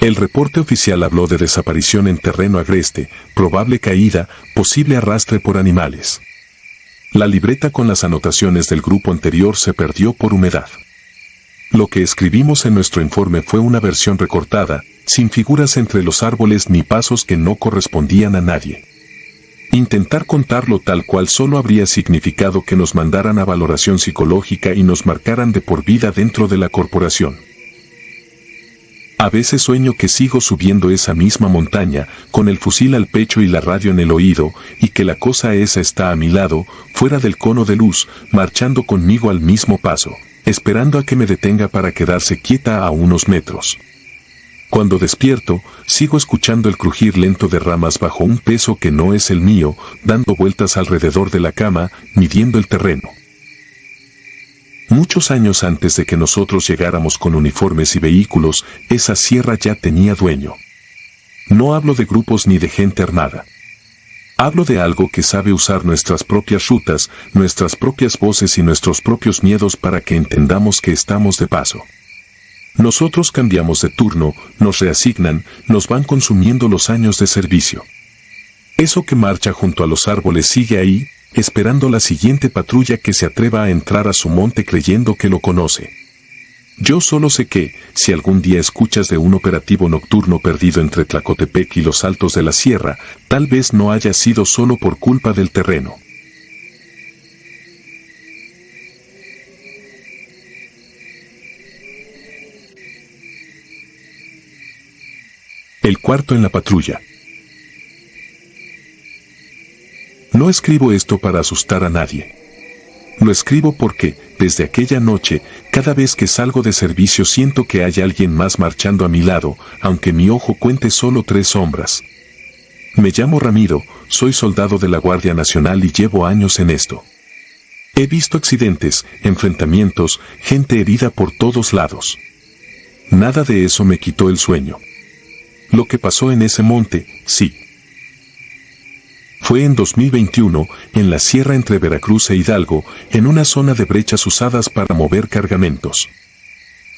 El reporte oficial habló de desaparición en terreno agreste, probable caída, posible arrastre por animales. La libreta con las anotaciones del grupo anterior se perdió por humedad. Lo que escribimos en nuestro informe fue una versión recortada, sin figuras entre los árboles ni pasos que no correspondían a nadie. Intentar contarlo tal cual solo habría significado que nos mandaran a valoración psicológica y nos marcaran de por vida dentro de la corporación. A veces sueño que sigo subiendo esa misma montaña, con el fusil al pecho y la radio en el oído, y que la cosa esa está a mi lado, fuera del cono de luz, marchando conmigo al mismo paso, esperando a que me detenga para quedarse quieta a unos metros. Cuando despierto, sigo escuchando el crujir lento de ramas bajo un peso que no es el mío, dando vueltas alrededor de la cama, midiendo el terreno. Muchos años antes de que nosotros llegáramos con uniformes y vehículos, esa sierra ya tenía dueño. No hablo de grupos ni de gente armada. Hablo de algo que sabe usar nuestras propias rutas, nuestras propias voces y nuestros propios miedos para que entendamos que estamos de paso. Nosotros cambiamos de turno, nos reasignan, nos van consumiendo los años de servicio. Eso que marcha junto a los árboles sigue ahí, esperando la siguiente patrulla que se atreva a entrar a su monte creyendo que lo conoce. Yo solo sé que, si algún día escuchas de un operativo nocturno perdido entre Tlacotepec y los altos de la sierra, tal vez no haya sido solo por culpa del terreno. El cuarto en la patrulla. No escribo esto para asustar a nadie. Lo escribo porque, desde aquella noche, cada vez que salgo de servicio siento que hay alguien más marchando a mi lado, aunque mi ojo cuente solo 3 sombras. Me llamo Ramiro, soy soldado de la Guardia Nacional y llevo años en esto. He visto accidentes, enfrentamientos, gente herida por todos lados. Nada de eso me quitó el sueño. Lo que pasó en ese monte, sí. Fue en 2021, en la sierra entre Veracruz e Hidalgo, en una zona de brechas usadas para mover cargamentos.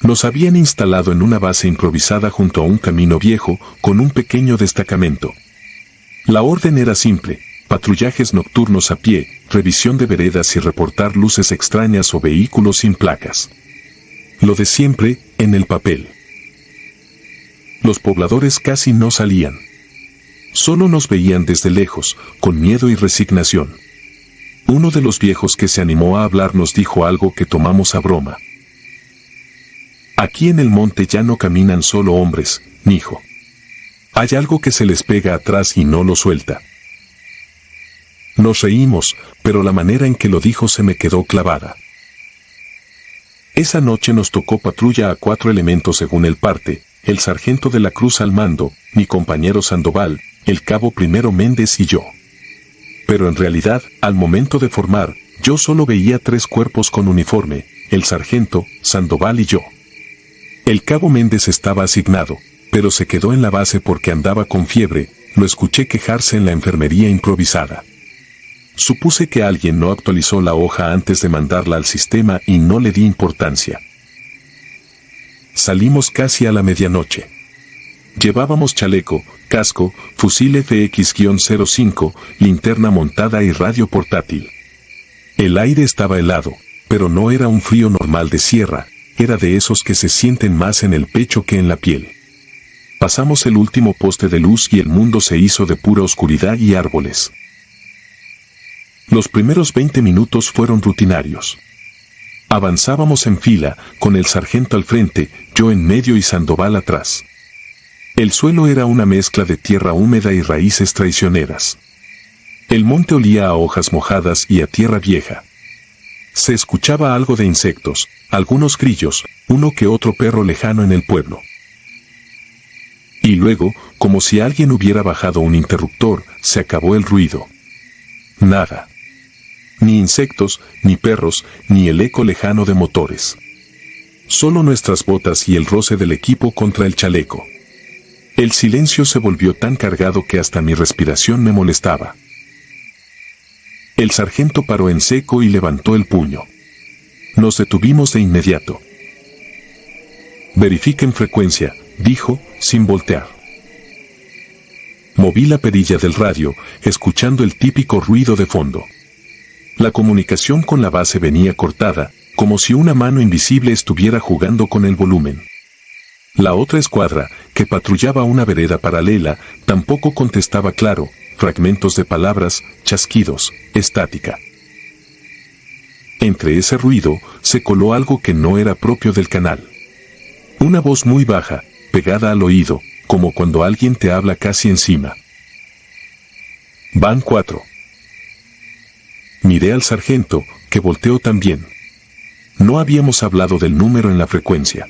Nos habían instalado en una base improvisada junto a un camino viejo, con un pequeño destacamento. La orden era simple: patrullajes nocturnos a pie, revisión de veredas y reportar luces extrañas o vehículos sin placas. Lo de siempre, en el papel. Los pobladores casi no salían. Solo nos veían desde lejos, con miedo y resignación. Uno de los viejos que se animó a hablar nos dijo algo que tomamos a broma. Aquí en el monte ya no caminan solo hombres, mijo. Hay algo que se les pega atrás y no lo suelta. Nos reímos, pero la manera en que lo dijo se me quedó clavada. Esa noche nos tocó patrulla a 4 elementos según el parte: el sargento de la Cruz al mando, mi compañero Sandoval, el cabo Primero Méndez y yo. Pero en realidad, al momento de formar, yo solo veía 3 cuerpos con uniforme: el sargento, Sandoval y yo. El cabo Méndez estaba asignado, pero se quedó en la base porque andaba con fiebre. Lo escuché quejarse en la enfermería improvisada. Supuse que alguien no actualizó la hoja antes de mandarla al sistema y no le di importancia. Salimos casi a la medianoche. Llevábamos chaleco, casco, fusil FX-05, linterna montada y radio portátil. El aire estaba helado, pero no era un frío normal de sierra, era de esos que se sienten más en el pecho que en la piel. Pasamos el último poste de luz y el mundo se hizo de pura oscuridad y árboles. Los primeros 20 minutos fueron rutinarios. Avanzábamos en fila, con el sargento al frente, yo en medio y Sandoval atrás. El suelo era una mezcla de tierra húmeda y raíces traicioneras. El monte olía a hojas mojadas y a tierra vieja. Se escuchaba algo de insectos, algunos grillos, uno que otro perro lejano en el pueblo. Y luego, como si alguien hubiera bajado un interruptor, se acabó el ruido. Nada. Ni insectos, ni perros, ni el eco lejano de motores. Solo nuestras botas y el roce del equipo contra el chaleco. El silencio se volvió tan cargado que hasta mi respiración me molestaba. El sargento paró en seco y levantó el puño. Nos detuvimos de inmediato. Verifiquen frecuencia, dijo, sin voltear. Moví la perilla del radio, escuchando el típico ruido de fondo. La comunicación con la base venía cortada, como si una mano invisible estuviera jugando con el volumen. La otra escuadra, que patrullaba una vereda paralela, tampoco contestaba claro, fragmentos de palabras, chasquidos, estática. Entre ese ruido, se coló algo que no era propio del canal. Una voz muy baja, pegada al oído, como cuando alguien te habla casi encima. Van 4. Miré al sargento, que volteó también. No habíamos hablado del número en la frecuencia.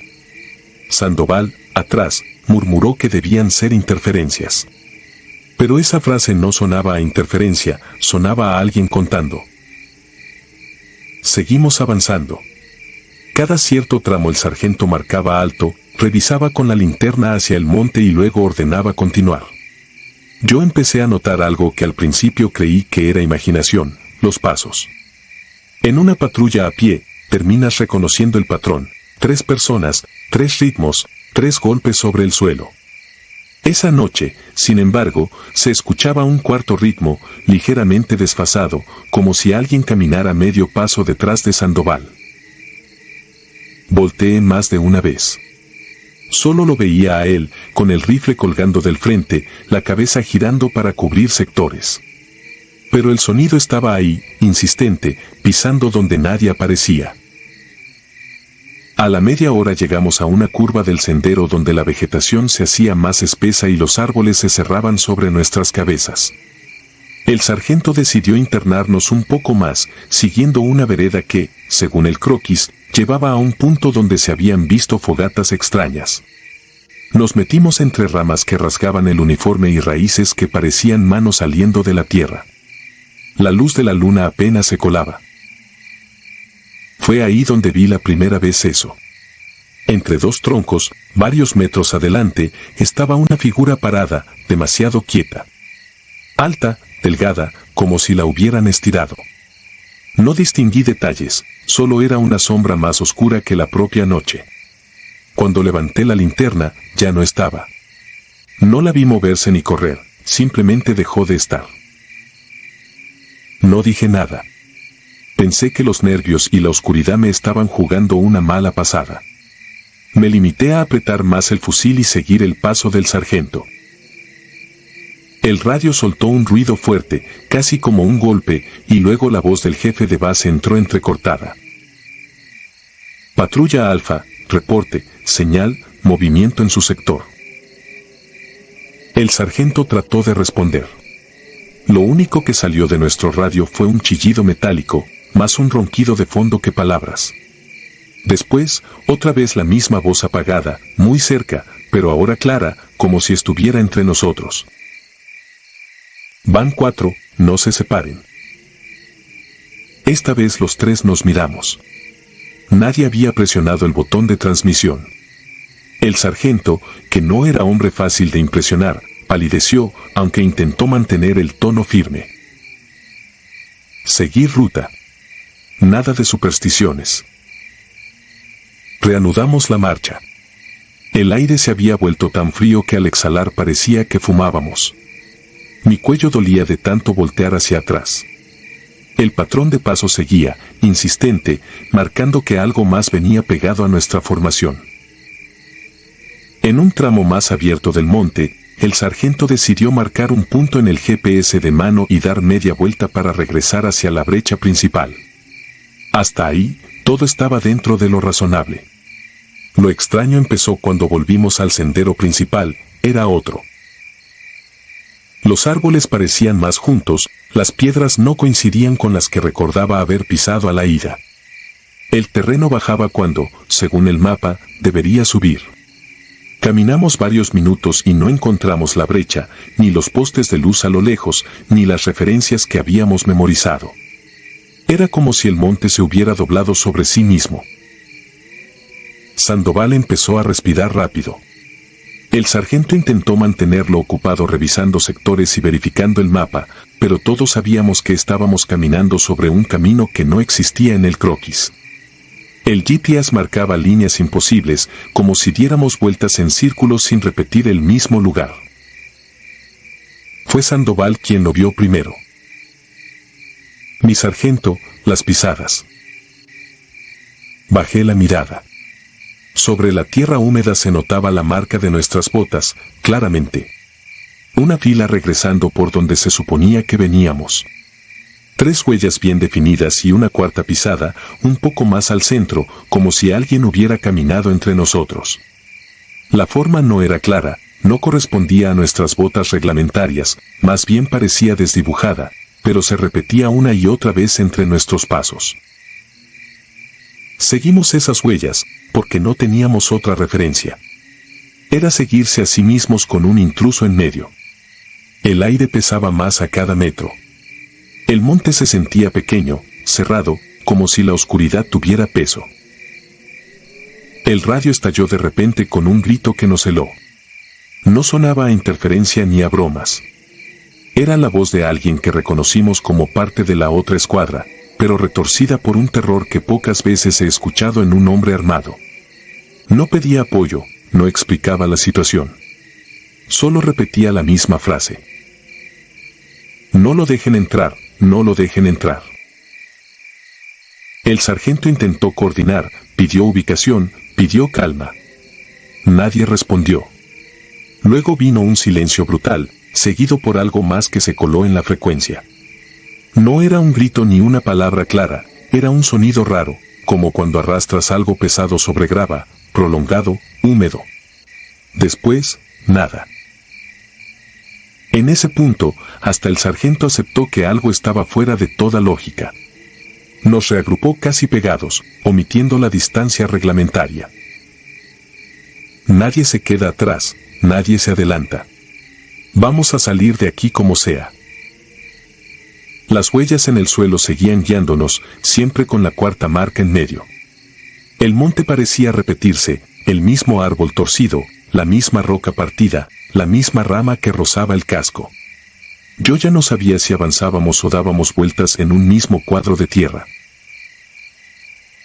Sandoval, atrás, murmuró que debían ser interferencias. Pero esa frase no sonaba a interferencia, sonaba a alguien contando. Seguimos avanzando. Cada cierto tramo el sargento marcaba alto, revisaba con la linterna hacia el monte y luego ordenaba continuar. Yo empecé a notar algo que al principio creí que era imaginación: los pasos. En una patrulla a pie, terminas reconociendo el patrón: 3 personas, 3 ritmos, 3 golpes sobre el suelo. Esa noche, sin embargo, se escuchaba un cuarto ritmo, ligeramente desfasado, como si alguien caminara medio paso detrás de Sandoval. Volteé más de una vez. Solo lo veía a él, con el rifle colgando del frente, la cabeza girando para cubrir sectores. Pero el sonido estaba ahí, insistente, pisando donde nadie aparecía. A la media hora llegamos a una curva del sendero donde la vegetación se hacía más espesa y los árboles se cerraban sobre nuestras cabezas. El sargento decidió internarnos un poco más, siguiendo una vereda que, según el croquis, llevaba a un punto donde se habían visto fogatas extrañas. Nos metimos entre ramas que rasgaban el uniforme y raíces que parecían manos saliendo de la tierra. La luz de la luna apenas se colaba. Fue ahí donde vi la primera vez eso. Entre dos troncos, varios metros adelante, estaba una figura parada, demasiado quieta. Alta, delgada, como si la hubieran estirado. No distinguí detalles, solo era una sombra más oscura que la propia noche. Cuando levanté la linterna, ya no estaba. No la vi moverse ni correr, simplemente dejó de estar. No dije nada. Pensé que los nervios y la oscuridad me estaban jugando una mala pasada. Me limité a apretar más el fusil y seguir el paso del sargento. El radio soltó un ruido fuerte, casi como un golpe, y luego la voz del jefe de base entró entrecortada. Patrulla Alfa, reporte, señal, movimiento en su sector. El sargento trató de responder. Lo único que salió de nuestro radio fue un chillido metálico, más un ronquido de fondo que palabras. Después, otra vez la misma voz apagada, muy cerca, pero ahora clara, como si estuviera entre nosotros. Van 4, no se separen. Esta vez los tres nos miramos. Nadie había presionado el botón de transmisión. El sargento, que no era hombre fácil de impresionar, palideció, aunque intentó mantener el tono firme. Seguir ruta. Nada de supersticiones. Reanudamos la marcha. El aire se había vuelto tan frío que al exhalar parecía que fumábamos. Mi cuello dolía de tanto voltear hacia atrás. El patrón de paso seguía, insistente, marcando que algo más venía pegado a nuestra formación. En un tramo más abierto del monte, el sargento decidió marcar un punto en el GPS de mano y dar media vuelta para regresar hacia la brecha principal. Hasta ahí, todo estaba dentro de lo razonable. Lo extraño empezó cuando volvimos al sendero principal, era otro. Los árboles parecían más juntos, las piedras no coincidían con las que recordaba haber pisado a la ida. El terreno bajaba cuando, según el mapa, debería subir. Caminamos varios minutos y no encontramos la brecha, ni los postes de luz a lo lejos, ni las referencias que habíamos memorizado. Era como si el monte se hubiera doblado sobre sí mismo. Sandoval empezó a respirar rápido. El sargento intentó mantenerlo ocupado revisando sectores y verificando el mapa, pero todos sabíamos que estábamos caminando sobre un camino que no existía en el croquis. El GPS marcaba líneas imposibles, como si diéramos vueltas en círculos sin repetir el mismo lugar. Fue Sandoval quien lo vio primero. Mi sargento, las pisadas. Bajé la mirada. Sobre la tierra húmeda se notaba la marca de nuestras botas, claramente. Una fila regresando por donde se suponía que veníamos. 3 huellas bien definidas y una cuarta pisada, un poco más al centro, como si alguien hubiera caminado entre nosotros. La forma no era clara, no correspondía a nuestras botas reglamentarias, más bien parecía desdibujada, pero se repetía una y otra vez entre nuestros pasos. Seguimos esas huellas, porque no teníamos otra referencia. Era seguirse a sí mismos con un intruso en medio. El aire pesaba más a cada metro. El monte se sentía pequeño, cerrado, como si la oscuridad tuviera peso. El radio estalló de repente con un grito que nos heló. No sonaba a interferencia ni a bromas. Era la voz de alguien que reconocimos como parte de la otra escuadra, pero retorcida por un terror que pocas veces he escuchado en un hombre armado. No pedía apoyo, no explicaba la situación. Solo repetía la misma frase. No lo dejen entrar, no lo dejen entrar. El sargento intentó coordinar, pidió ubicación, pidió calma. Nadie respondió. Luego vino un silencio brutal, seguido por algo más que se coló en la frecuencia. No era un grito ni una palabra clara, era un sonido raro, como cuando arrastras algo pesado sobre grava, prolongado, húmedo. Después, nada. En ese punto, hasta el sargento aceptó que algo estaba fuera de toda lógica. Nos reagrupó casi pegados, omitiendo la distancia reglamentaria. Nadie se queda atrás, nadie se adelanta. Vamos a salir de aquí como sea. Las huellas en el suelo seguían guiándonos, siempre con la cuarta marca en medio. El monte parecía repetirse, el mismo árbol torcido, la misma roca partida, la misma rama que rozaba el casco. Yo ya no sabía si avanzábamos o dábamos vueltas en un mismo cuadro de tierra.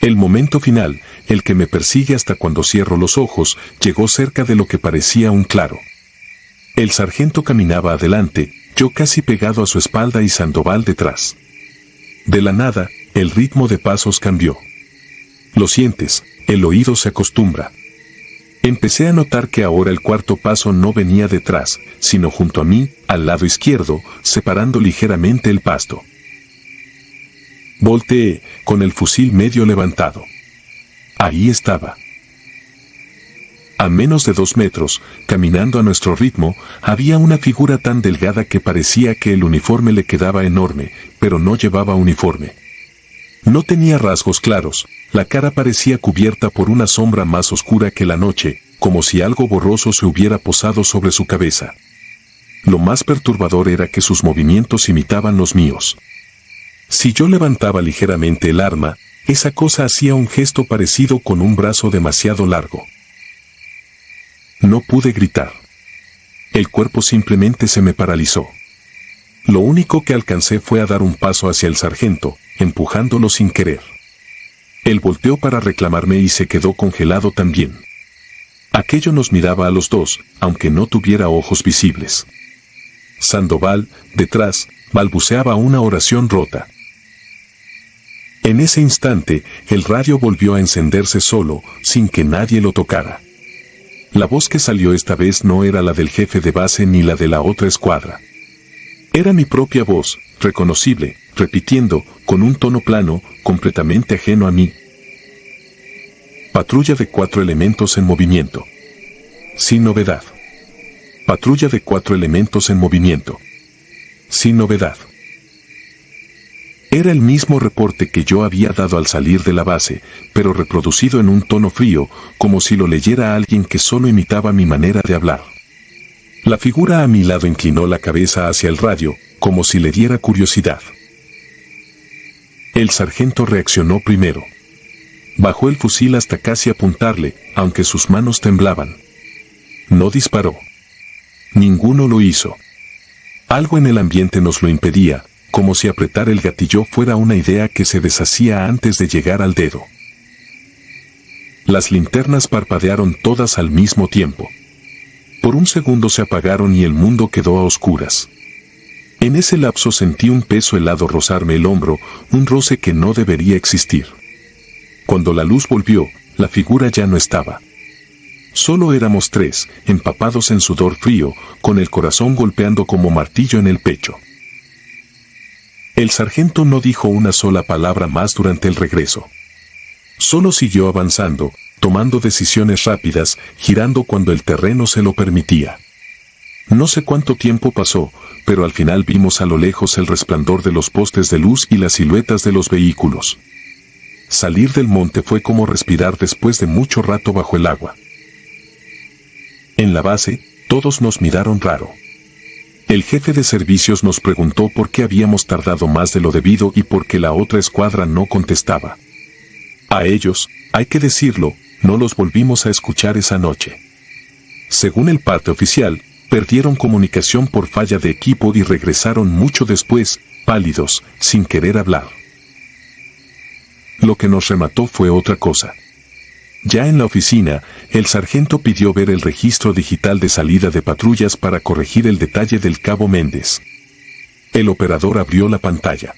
El momento final, el que me persigue hasta cuando cierro los ojos, llegó cerca de lo que parecía un claro. El sargento caminaba adelante, yo casi pegado a su espalda y Sandoval detrás. De la nada, el ritmo de pasos cambió. Lo sientes, el oído se acostumbra. Empecé a notar que ahora el cuarto paso no venía detrás, sino junto a mí, al lado izquierdo, separando ligeramente el pasto. Volteé, con el fusil medio levantado. Ahí estaba. A menos de 2 metros, caminando a nuestro ritmo, había una figura tan delgada que parecía que el uniforme le quedaba enorme, pero no llevaba uniforme. No tenía rasgos claros, la cara parecía cubierta por una sombra más oscura que la noche, como si algo borroso se hubiera posado sobre su cabeza. Lo más perturbador era que sus movimientos imitaban los míos. Si yo levantaba ligeramente el arma, esa cosa hacía un gesto parecido con un brazo demasiado largo. No pude gritar. El cuerpo simplemente se me paralizó. Lo único que alcancé fue a dar un paso hacia el sargento, empujándolo sin querer. Él volteó para reclamarme y se quedó congelado también. Aquello nos miraba a los dos, aunque no tuviera ojos visibles. Sandoval, detrás, balbuceaba una oración rota. En ese instante, el radio volvió a encenderse solo, sin que nadie lo tocara. La voz que salió esta vez no era la del jefe de base ni la de la otra escuadra. Era mi propia voz, reconocible, repitiendo, con un tono plano, completamente ajeno a mí. Patrulla de 4 elementos en movimiento. Sin novedad. Patrulla de 4 elementos en movimiento. Sin novedad. Era el mismo reporte que yo había dado al salir de la base, pero reproducido en un tono frío, como si lo leyera alguien que solo imitaba mi manera de hablar. La figura a mi lado inclinó la cabeza hacia el radio, como si le diera curiosidad. El sargento reaccionó primero. Bajó el fusil hasta casi apuntarle, aunque sus manos temblaban. No disparó. Ninguno lo hizo. Algo en el ambiente nos lo impedía, como si apretar el gatillo fuera una idea que se deshacía antes de llegar al dedo. Las linternas parpadearon todas al mismo tiempo. Por un segundo se apagaron y el mundo quedó a oscuras. En ese lapso sentí un peso helado rozarme el hombro, un roce que no debería existir. Cuando la luz volvió, la figura ya no estaba. Solo éramos 3, empapados en sudor frío, con el corazón golpeando como martillo en el pecho. El sargento no dijo una sola palabra más durante el regreso. Solo siguió avanzando, tomando decisiones rápidas, girando cuando el terreno se lo permitía. No sé cuánto tiempo pasó, pero al final vimos a lo lejos el resplandor de los postes de luz y las siluetas de los vehículos. Salir del monte fue como respirar después de mucho rato bajo el agua. En la base, todos nos miraron raro. El jefe de servicios nos preguntó por qué habíamos tardado más de lo debido y por qué la otra escuadra no contestaba. A ellos, hay que decirlo, no los volvimos a escuchar esa noche. Según el parte oficial, perdieron comunicación por falla de equipo y regresaron mucho después, pálidos, sin querer hablar. Lo que nos remató fue otra cosa. Ya en la oficina, el sargento pidió ver el registro digital de salida de patrullas para corregir el detalle del cabo Méndez. El operador abrió la pantalla.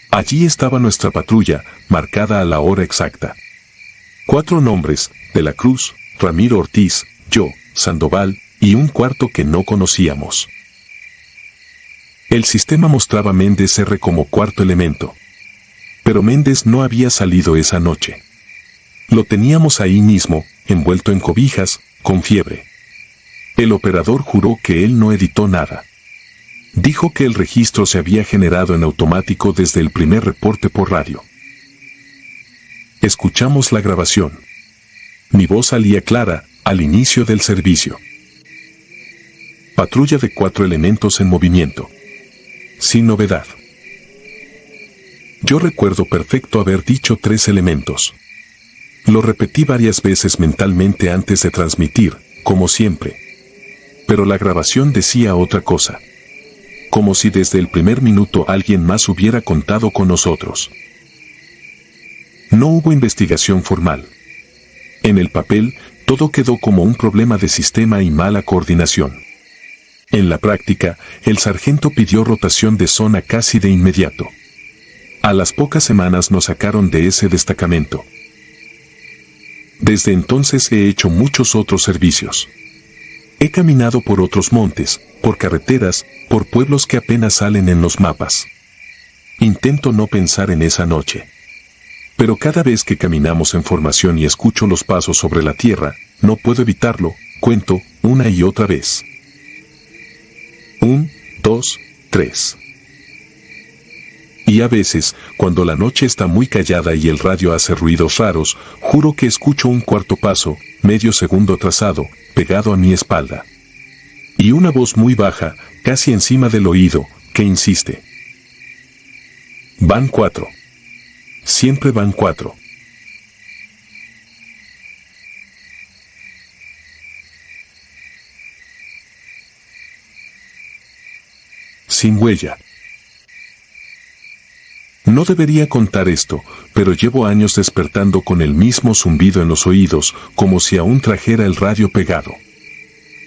Allí estaba nuestra patrulla, marcada a la hora exacta. 4 nombres, De la Cruz, Ramiro Ortiz, yo, Sandoval, y un cuarto que no conocíamos. El sistema mostraba Méndez R como cuarto elemento. Pero Méndez no había salido esa noche. Lo teníamos ahí mismo, envuelto en cobijas, con fiebre. El operador juró que él no editó nada. Dijo que el registro se había generado en automático desde el primer reporte por radio. Escuchamos la grabación. Mi voz salía clara al inicio del servicio. Patrulla de 4 elementos en movimiento. Sin novedad. Yo recuerdo perfecto haber dicho 3 elementos. Lo repetí varias veces mentalmente antes de transmitir, como siempre. Pero la grabación decía otra cosa. Como si desde el primer minuto alguien más hubiera contado con nosotros. No hubo investigación formal. En el papel, todo quedó como un problema de sistema y mala coordinación. En la práctica, el sargento pidió rotación de zona casi de inmediato. A las pocas semanas nos sacaron de ese destacamento. Desde entonces he hecho muchos otros servicios. He caminado por otros montes, por carreteras, por pueblos que apenas salen en los mapas. Intento no pensar en esa noche. Pero cada vez que caminamos en formación y escucho los pasos sobre la tierra, no puedo evitarlo, cuento, una y otra vez. 1, 2, 3. Y a veces, cuando la noche está muy callada y el radio hace ruidos raros, juro que escucho un cuarto paso, medio segundo atrasado, pegado a mi espalda. Y una voz muy baja, casi encima del oído, que insiste. Van 4. Siempre van 4. Sin huella. No debería contar esto, pero llevo años despertando con el mismo zumbido en los oídos, como si aún trajera el radio pegado.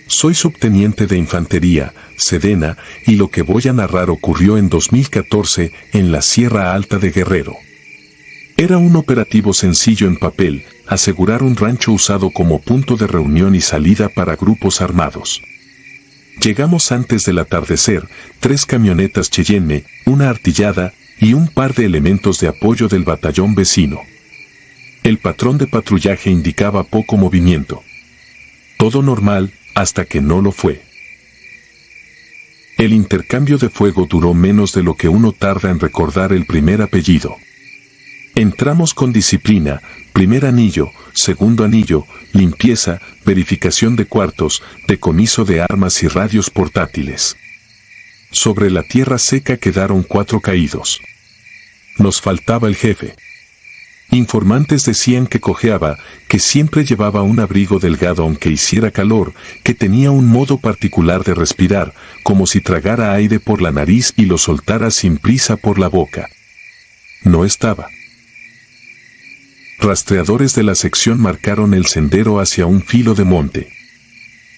Soy subteniente de infantería, Sedena, y lo que voy a narrar ocurrió en 2014 en la Sierra Alta de Guerrero. Era un operativo sencillo en papel, asegurar un rancho usado como punto de reunión y salida para grupos armados. Llegamos antes del atardecer, 3 camionetas Cheyenne, una artillada y un par de elementos de apoyo del batallón vecino. El patrón de patrullaje indicaba poco movimiento. Todo normal, hasta que no lo fue. El intercambio de fuego duró menos de lo que uno tarda en recordar el primer apellido. Entramos con disciplina, primer anillo, segundo anillo, limpieza, verificación de cuartos, decomiso de armas y radios portátiles. Sobre la tierra seca quedaron 4 caídos. Nos faltaba el jefe. Informantes decían que cojeaba, que siempre llevaba un abrigo delgado aunque hiciera calor, que tenía un modo particular de respirar, como si tragara aire por la nariz y lo soltara sin prisa por la boca. No estaba. Rastreadores de la sección marcaron el sendero hacia un filo de monte.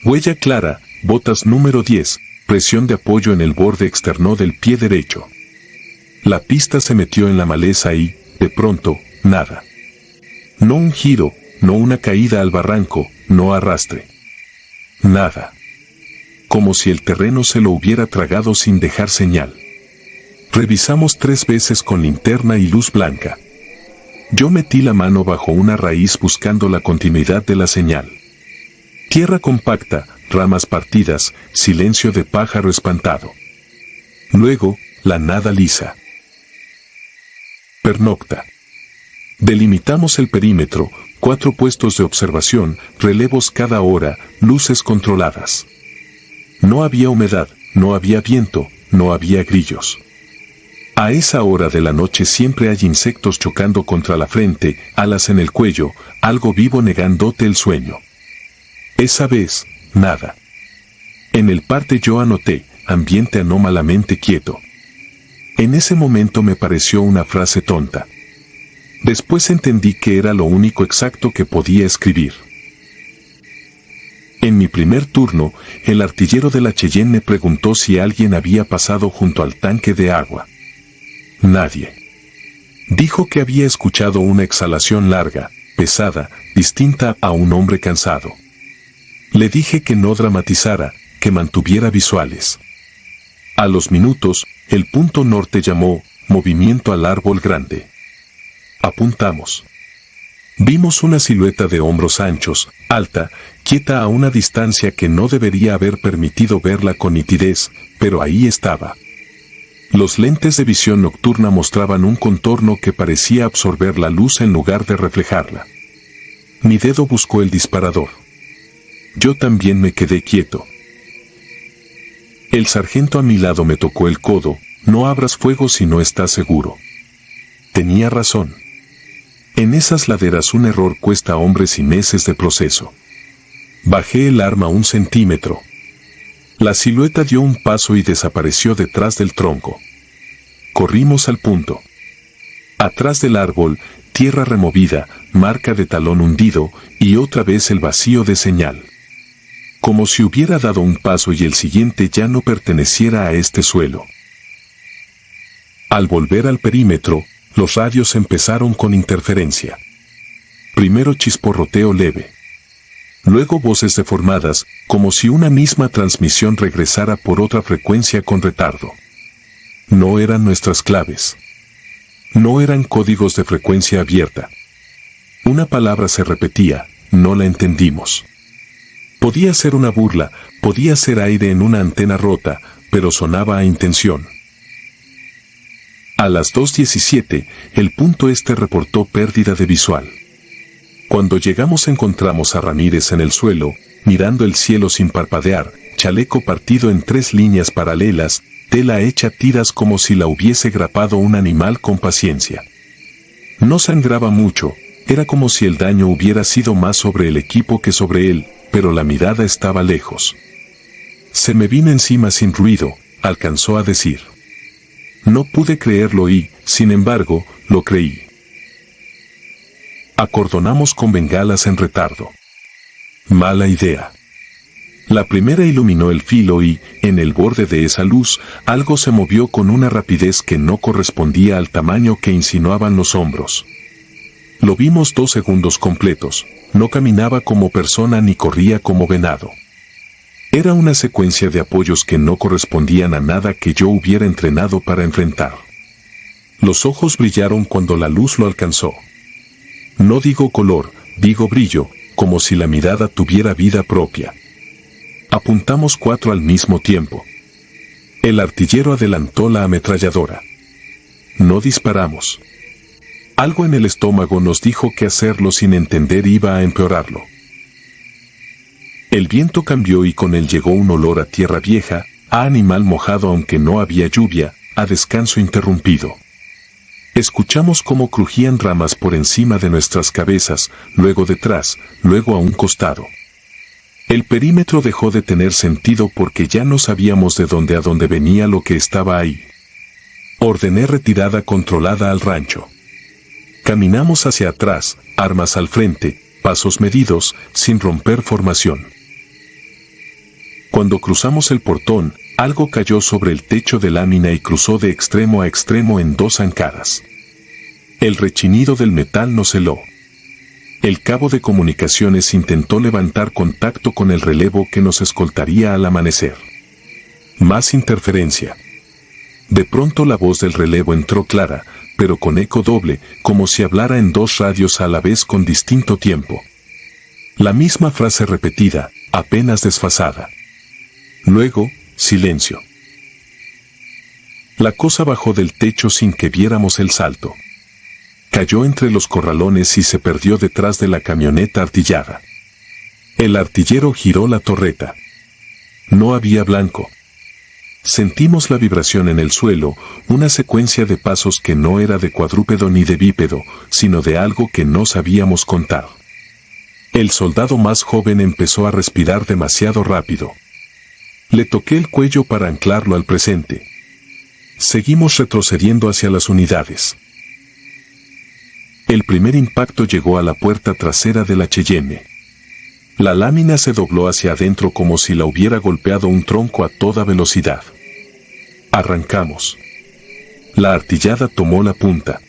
Huella clara, botas número 10, presión de apoyo en el borde externo del pie derecho. La pista se metió en la maleza y, de pronto, nada. No un giro, no una caída al barranco, no arrastre. Nada. Como si el terreno se lo hubiera tragado sin dejar señal. Revisamos 3 veces con linterna y luz blanca. Yo metí la mano bajo una raíz buscando la continuidad de la señal. Tierra compacta, ramas partidas, silencio de pájaro espantado. Luego, la nada lisa. Pernocta. Delimitamos el perímetro, 4 puestos de observación, relevos cada hora, luces controladas. No había humedad, no había viento, no había grillos. A esa hora de la noche siempre hay insectos chocando contra la frente, alas en el cuello, algo vivo negándote el sueño. Esa vez, nada. En el parte yo anoté, ambiente anómalamente quieto. En ese momento me pareció una frase tonta. Después entendí que era lo único exacto que podía escribir. En mi primer turno, el artillero de la Cheyenne me preguntó si alguien había pasado junto al tanque de agua. Nadie. Dijo que había escuchado una exhalación larga, pesada, distinta a un hombre cansado. Le dije que no dramatizara, que mantuviera visuales. A los minutos, el punto norte llamó, movimiento al árbol grande. Apuntamos. Vimos una silueta de hombros anchos, alta, quieta a una distancia que no debería haber permitido verla con nitidez, pero ahí estaba. Los lentes de visión nocturna mostraban un contorno que parecía absorber la luz en lugar de reflejarla. Mi dedo buscó el disparador. Yo también me quedé quieto. El sargento a mi lado me tocó el codo. No abras fuego si no estás seguro. Tenía razón. En esas laderas un error cuesta hombres y meses de proceso. Bajé el arma 1 centímetro. La silueta dio un paso y desapareció detrás del tronco. Corrimos al punto. Atrás del árbol, tierra removida, marca de talón hundido, y otra vez el vacío de señal. Como si hubiera dado un paso y el siguiente ya no perteneciera a este suelo. Al volver al perímetro, los radios empezaron con interferencia. Primero chisporroteo leve. Luego voces deformadas, como si una misma transmisión regresara por otra frecuencia con retardo. No eran nuestras claves. No eran códigos de frecuencia abierta. Una palabra se repetía, no la entendimos. Podía ser una burla, podía ser aire en una antena rota, pero sonaba a intención. A las 2:17, el punto este reportó pérdida de visual. Cuando llegamos encontramos a Ramírez en el suelo, mirando el cielo sin parpadear, chaleco partido en 3 líneas paralelas, tela hecha tiras como si la hubiese grapado un animal con paciencia. No sangraba mucho, era como si el daño hubiera sido más sobre el equipo que sobre él, pero la mirada estaba lejos. Se me vino encima sin ruido, alcanzó a decir. No pude creerlo y, sin embargo, lo creí. Acordonamos con bengalas en retardo. Mala idea. La primera iluminó el filo y, en el borde de esa luz, algo se movió con una rapidez que no correspondía al tamaño que insinuaban los hombros. Lo vimos 2 segundos completos, no caminaba como persona ni corría como venado. Era una secuencia de apoyos que no correspondían a nada que yo hubiera entrenado para enfrentar. Los ojos brillaron cuando la luz lo alcanzó. No digo color, digo brillo, como si la mirada tuviera vida propia. Apuntamos 4 al mismo tiempo. El artillero adelantó la ametralladora. No disparamos. Algo en el estómago nos dijo que hacerlo sin entender iba a empeorarlo. El viento cambió y con él llegó un olor a tierra vieja, a animal mojado aunque no había lluvia, a descanso interrumpido. Escuchamos cómo crujían ramas por encima de nuestras cabezas, luego detrás, luego a un costado. El perímetro dejó de tener sentido porque ya no sabíamos de dónde a dónde venía lo que estaba ahí. Ordené retirada controlada al rancho. Caminamos hacia atrás, armas al frente, pasos medidos, sin romper formación. Cuando cruzamos el portón, algo cayó sobre el techo de lámina y cruzó de extremo a extremo en 2 zancadas. El rechinido del metal nos heló. El cabo de comunicaciones intentó levantar contacto con el relevo que nos escoltaría al amanecer. Más interferencia. De pronto la voz del relevo entró clara, pero con eco doble, como si hablara en 2 radios a la vez con distinto tiempo. La misma frase repetida, apenas desfasada. Luego, silencio. La cosa bajó del techo sin que viéramos el salto. Cayó entre los corralones y se perdió detrás de la camioneta artillada. El artillero giró la torreta. No había blanco. Sentimos la vibración en el suelo, una secuencia de pasos que no era de cuadrúpedo ni de bípedo, sino de algo que no sabíamos contar. El soldado más joven empezó a respirar demasiado rápido. Le toqué el cuello para anclarlo al presente. Seguimos retrocediendo hacia las unidades. El primer impacto llegó a la puerta trasera de la Cheyenne. La lámina se dobló hacia adentro como si la hubiera golpeado un tronco a toda velocidad. Arrancamos. La artillada tomó la punta.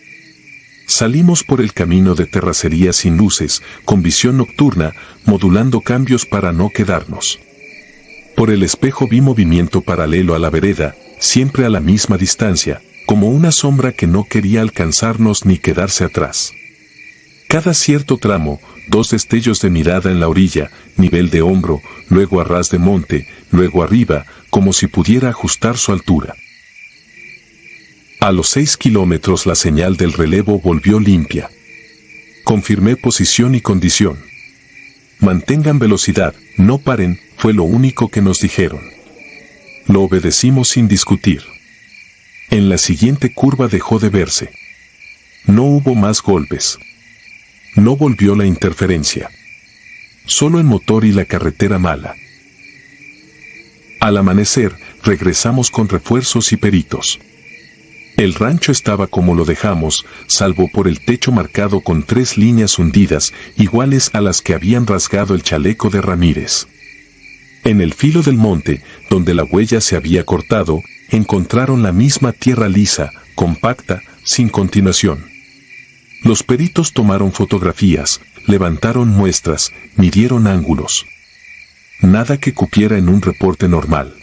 Salimos por el camino de terracería sin luces, con visión nocturna, modulando cambios para no quedarnos. Por el espejo vi movimiento paralelo a la vereda, siempre a la misma distancia, como una sombra que no quería alcanzarnos ni quedarse atrás. Cada cierto tramo, 2 destellos de mirada en la orilla, nivel de hombro, luego a ras de monte, luego arriba, como si pudiera ajustar su altura. A los 6 kilómetros la señal del relevo volvió limpia. Confirmé posición y condición. Mantengan velocidad, no paren, fue lo único que nos dijeron. Lo obedecimos sin discutir. En la siguiente curva dejó de verse. No hubo más golpes. No volvió la interferencia. Solo el motor y la carretera mala. Al amanecer, regresamos con refuerzos y peritos. El rancho estaba como lo dejamos, salvo por el techo marcado con 3 líneas hundidas, iguales a las que habían rasgado el chaleco de Ramírez. En el filo del monte, donde la huella se había cortado, encontraron la misma tierra lisa, compacta, sin continuación. Los peritos tomaron fotografías, levantaron muestras, midieron ángulos. Nada que cupiera en un reporte normal.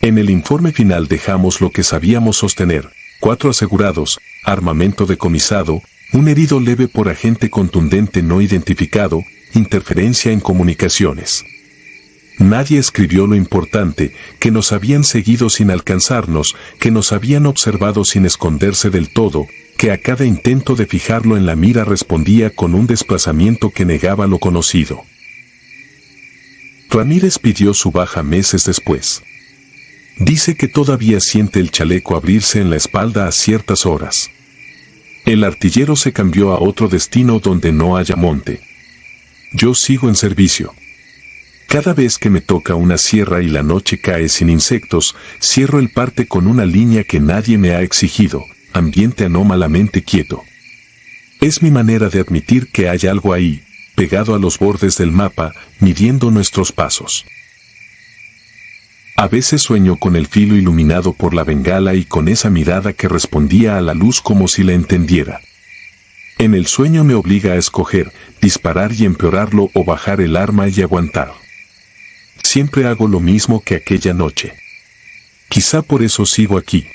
En el informe final dejamos lo que sabíamos sostener: 4 asegurados, armamento decomisado, un herido leve por agente contundente no identificado, interferencia en comunicaciones. Nadie escribió lo importante, que nos habían seguido sin alcanzarnos, que nos habían observado sin esconderse del todo, que a cada intento de fijarlo en la mira respondía con un desplazamiento que negaba lo conocido. Ramírez pidió su baja meses después. Dice que todavía siente el chaleco abrirse en la espalda a ciertas horas. El artillero se cambió a otro destino donde no haya monte. Yo sigo en servicio. Cada vez que me toca una sierra y la noche cae sin insectos, cierro el parte con una línea que nadie me ha exigido: ambiente anómalamente quieto. Es mi manera de admitir que hay algo ahí, pegado a los bordes del mapa, midiendo nuestros pasos. A veces sueño con el filo iluminado por la bengala y con esa mirada que respondía a la luz como si la entendiera. En el sueño me obliga a escoger, disparar y empeorarlo o bajar el arma y aguantar. Siempre hago lo mismo que aquella noche. Quizá por eso sigo aquí.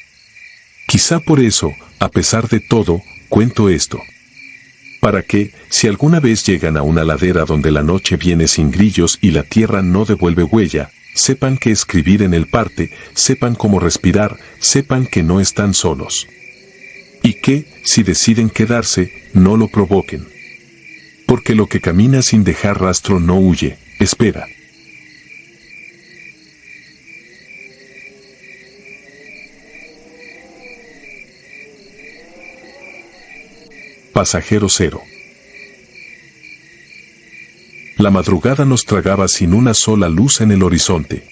Quizá por eso, a pesar de todo, cuento esto. Para que, si alguna vez llegan a una ladera donde la noche viene sin grillos y la tierra no devuelve huella, sepan qué escribir en el parte, sepan cómo respirar, sepan que no están solos. Y que, si deciden quedarse, no lo provoquen. Porque lo que camina sin dejar rastro no huye, espera. Pasajero cero. La madrugada nos tragaba sin una sola luz en el horizonte.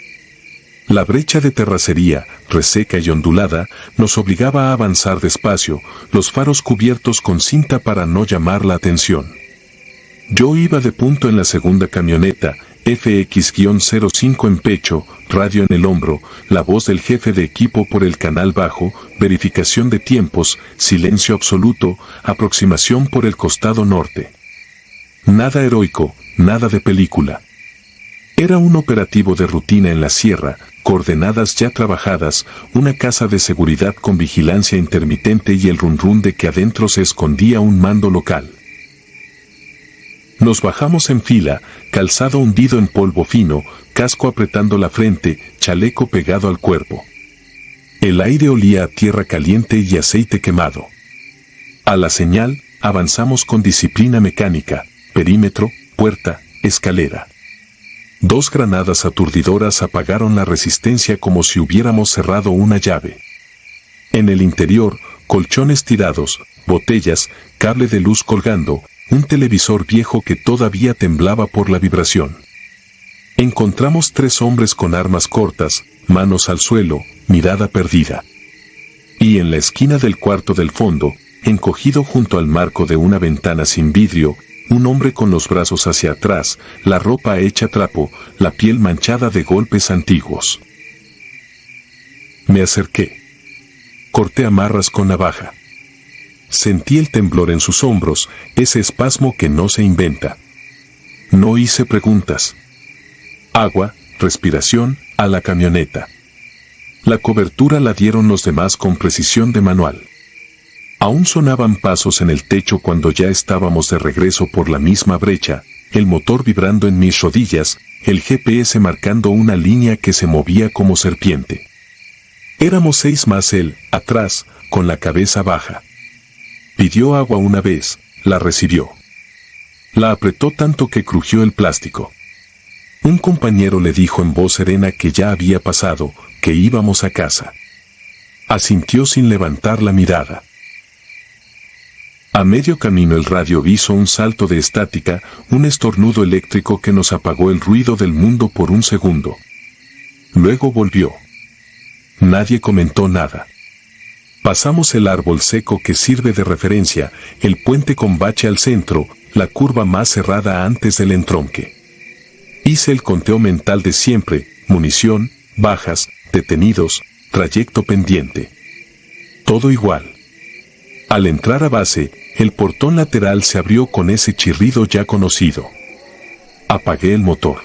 La brecha de terracería, reseca y ondulada, nos obligaba a avanzar despacio, los faros cubiertos con cinta para no llamar la atención. Yo iba de punto en la segunda camioneta, FX-05 en pecho, radio en el hombro, la voz del jefe de equipo por el canal bajo, verificación de tiempos, silencio absoluto, aproximación por el costado norte. Nada heroico, nada de película. Era un operativo de rutina en la sierra, coordenadas ya trabajadas, una casa de seguridad con vigilancia intermitente y el run-run de que adentro se escondía un mando local. Nos bajamos en fila, calzado hundido en polvo fino, casco apretando la frente, chaleco pegado al cuerpo. El aire olía a tierra caliente y aceite quemado. A la señal, avanzamos con disciplina mecánica, perímetro, puerta, escalera. 2 granadas aturdidoras apagaron la resistencia como si hubiéramos cerrado una llave. En el interior, colchones tirados, botellas, cable de luz colgando, un televisor viejo que todavía temblaba por la vibración. Encontramos 3 hombres con armas cortas, manos al suelo, mirada perdida. Y en la esquina del cuarto del fondo, encogido junto al marco de una ventana sin vidrio, un hombre con los brazos hacia atrás, la ropa hecha trapo, la piel manchada de golpes antiguos. Me acerqué. Corté amarras con navaja. Sentí el temblor en sus hombros, ese espasmo que no se inventa. No hice preguntas. Agua, respiración, a la camioneta. La cobertura la dieron los demás con precisión de manual. Aún sonaban pasos en el techo cuando ya estábamos de regreso por la misma brecha, el motor vibrando en mis rodillas, el GPS marcando una línea que se movía como serpiente. Éramos 6 más él, atrás, con la cabeza baja. Pidió agua una vez, la recibió. La apretó tanto que crujió el plástico. Un compañero le dijo en voz serena que ya había pasado, que íbamos a casa. Asintió sin levantar la mirada. A medio camino el radio hizo un salto de estática, un estornudo eléctrico que nos apagó el ruido del mundo por un segundo. Luego volvió. Nadie comentó nada. Pasamos el árbol seco que sirve de referencia, el puente con bache al centro, la curva más cerrada antes del entronque. Hice el conteo mental de siempre, munición, bajas, detenidos, trayecto pendiente. Todo igual. Al entrar a base, el portón lateral se abrió con ese chirrido ya conocido. Apagué el motor.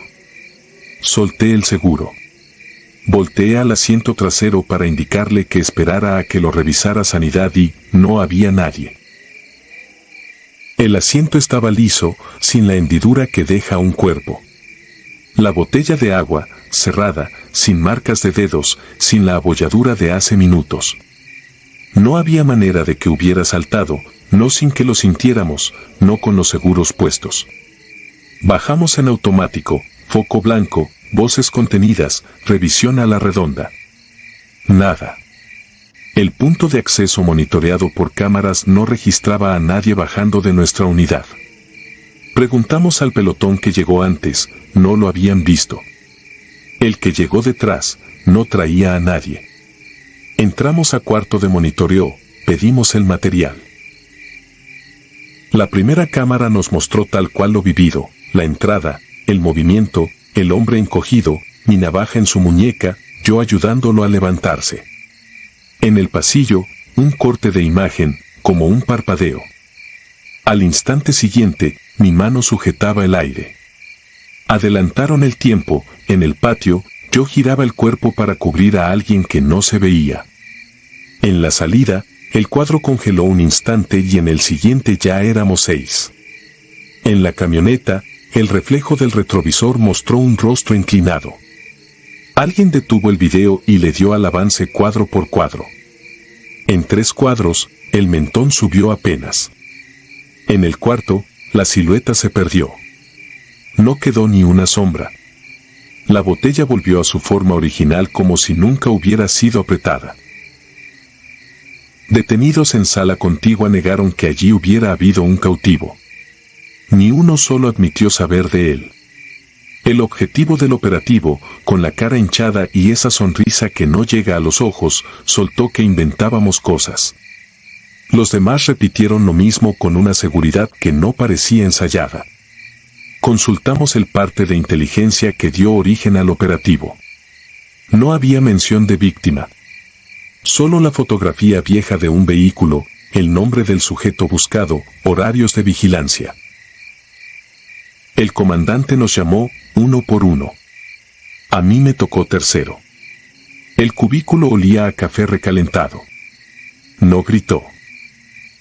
Solté el seguro. Volteé al asiento trasero para indicarle que esperara a que lo revisara sanidad y no había nadie. El asiento estaba liso, sin la hendidura que deja un cuerpo. La botella de agua, cerrada, sin marcas de dedos, sin la abolladura de hace minutos. No había manera de que hubiera saltado, no sin que lo sintiéramos, no con los seguros puestos. Bajamos en automático, foco blanco, voces contenidas, revisión a la redonda. Nada. El punto de acceso monitoreado por cámaras no registraba a nadie bajando de nuestra unidad. Preguntamos al pelotón que llegó antes, no lo habían visto. El que llegó detrás, no traía a nadie. Entramos a cuarto de monitoreo, pedimos el material. La primera cámara nos mostró tal cual lo vivido, la entrada, el movimiento, el hombre encogido, mi navaja en su muñeca, yo ayudándolo a levantarse. En el pasillo, un corte de imagen, como un parpadeo. Al instante siguiente, mi mano sujetaba el aire. Adelantaron el tiempo, en el patio, yo giraba el cuerpo para cubrir a alguien que no se veía. En la salida, el cuadro congeló un instante y en el siguiente ya éramos 6. En la camioneta, el reflejo del retrovisor mostró un rostro inclinado. Alguien detuvo el video y le dio al avance cuadro por cuadro. En 3 cuadros, el mentón subió apenas. En el cuarto, la silueta se perdió. No quedó ni una sombra. La botella volvió a su forma original como si nunca hubiera sido apretada. Detenidos en sala contigua negaron que allí hubiera habido un cautivo. Ni uno solo admitió saber de él. El objetivo del operativo, con la cara hinchada y esa sonrisa que no llega a los ojos, soltó que inventábamos cosas. Los demás repitieron lo mismo con una seguridad que no parecía ensayada. Consultamos el parte de inteligencia que dio origen al operativo. No había mención de víctima. Solo la fotografía vieja de un vehículo, el nombre del sujeto buscado, horarios de vigilancia. El comandante nos llamó, uno por uno. A mí me tocó tercero. El cubículo olía a café recalentado. No gritó.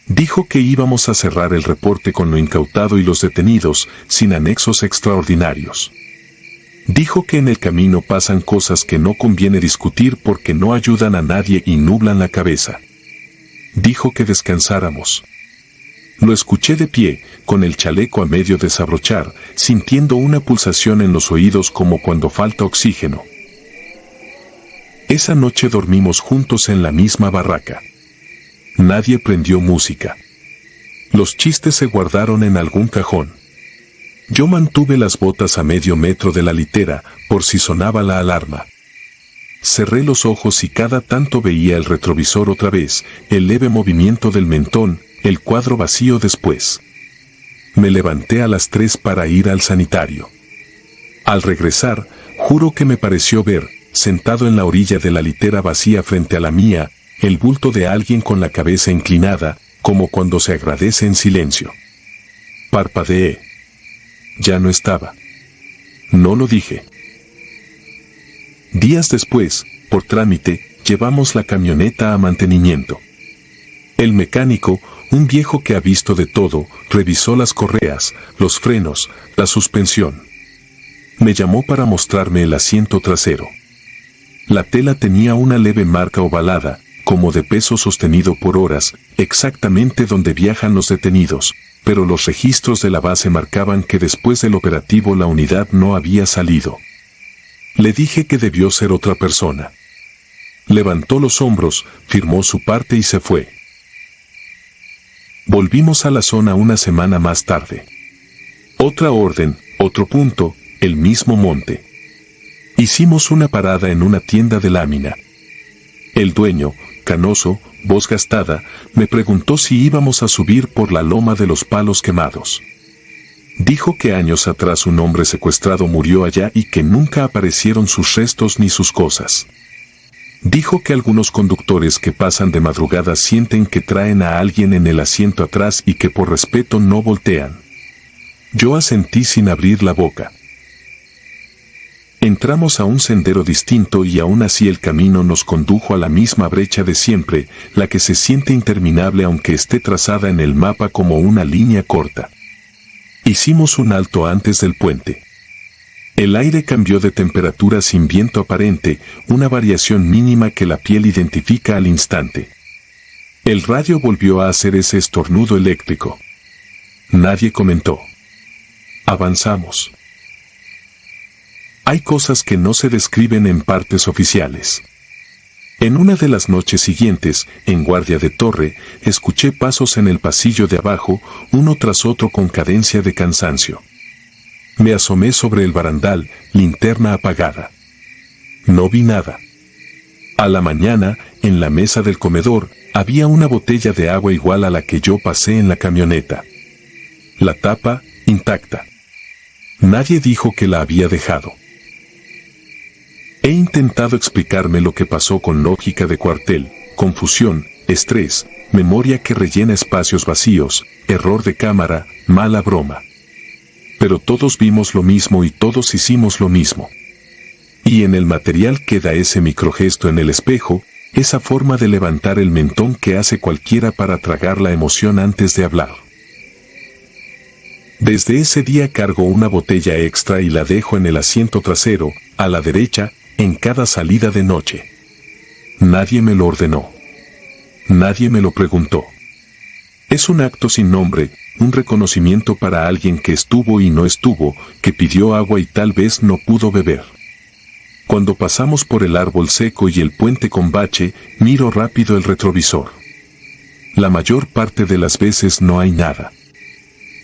Dijo que íbamos a cerrar el reporte con lo incautado y los detenidos, sin anexos extraordinarios. Dijo que en el camino pasan cosas que no conviene discutir porque no ayudan a nadie y nublan la cabeza. Dijo que descansáramos. Lo escuché de pie, con el chaleco a medio desabrochar, sintiendo una pulsación en los oídos como cuando falta oxígeno. Esa noche dormimos juntos en la misma barraca. Nadie prendió música. Los chistes se guardaron en algún cajón. Yo mantuve las botas a medio metro de la litera, por si sonaba la alarma. Cerré los ojos y cada tanto veía el retrovisor otra vez, el leve movimiento del mentón, el cuadro vacío después. Me levanté a las 3 para ir al sanitario. Al regresar, juro que me pareció ver, sentado en la orilla de la litera vacía frente a la mía, el bulto de alguien con la cabeza inclinada, como cuando se agradece en silencio. Parpadeé. Ya no estaba. No lo dije. Días después, por trámite, llevamos la camioneta a mantenimiento. El mecánico, Un viejo que ha visto de todo, revisó las correas, los frenos, la suspensión. Me llamó para mostrarme el asiento trasero. La tela tenía una leve marca ovalada, como de peso sostenido por horas, exactamente donde viajan los detenidos, pero los registros de la base marcaban que después del operativo la unidad no había salido. Le dije que debió ser otra persona. Levantó los hombros, firmó su parte y se fue. Volvimos a la zona una semana más tarde. Otra orden, otro punto, el mismo monte. Hicimos una parada en una tienda de lámina. El dueño, canoso, voz gastada, me preguntó si íbamos a subir por la loma de los Palos Quemados. Dijo que años atrás un hombre secuestrado murió allá y que nunca aparecieron sus restos ni sus cosas. Dijo que algunos conductores que pasan de madrugada sienten que traen a alguien en el asiento atrás y que por respeto no voltean. Yo asentí sin abrir la boca. Entramos a un sendero distinto y aún así el camino nos condujo a la misma brecha de siempre, la que se siente interminable aunque esté trazada en el mapa como una línea corta. Hicimos un alto antes del puente. El aire cambió de temperatura sin viento aparente, una variación mínima que la piel identifica al instante. El radio volvió a hacer ese estornudo eléctrico. Nadie comentó. Avanzamos. Hay cosas que no se describen en partes oficiales. En una de las noches siguientes, en guardia de torre, escuché pasos en el pasillo de abajo, uno tras otro con cadencia de cansancio. Me asomé sobre el barandal, linterna apagada. No vi nada. A la mañana, en la mesa del comedor, había una botella de agua igual a la que yo pasé en la camioneta. La tapa, intacta. Nadie dijo que la había dejado. He intentado explicarme lo que pasó con lógica de cuartel, confusión, estrés, memoria que rellena espacios vacíos, error de cámara, mala broma. Pero todos vimos lo mismo y todos hicimos lo mismo. Y en el material queda ese microgesto en el espejo, esa forma de levantar el mentón que hace cualquiera para tragar la emoción antes de hablar. Desde ese día cargo una botella extra y la dejo en el asiento trasero, a la derecha, en cada salida de noche. Nadie me lo ordenó. Nadie me lo preguntó. Es un acto sin nombre, un reconocimiento para alguien que estuvo y no estuvo, que pidió agua y tal vez no pudo beber. Cuando pasamos por el árbol seco y el puente con bache, miro rápido el retrovisor. La mayor parte de las veces no hay nada.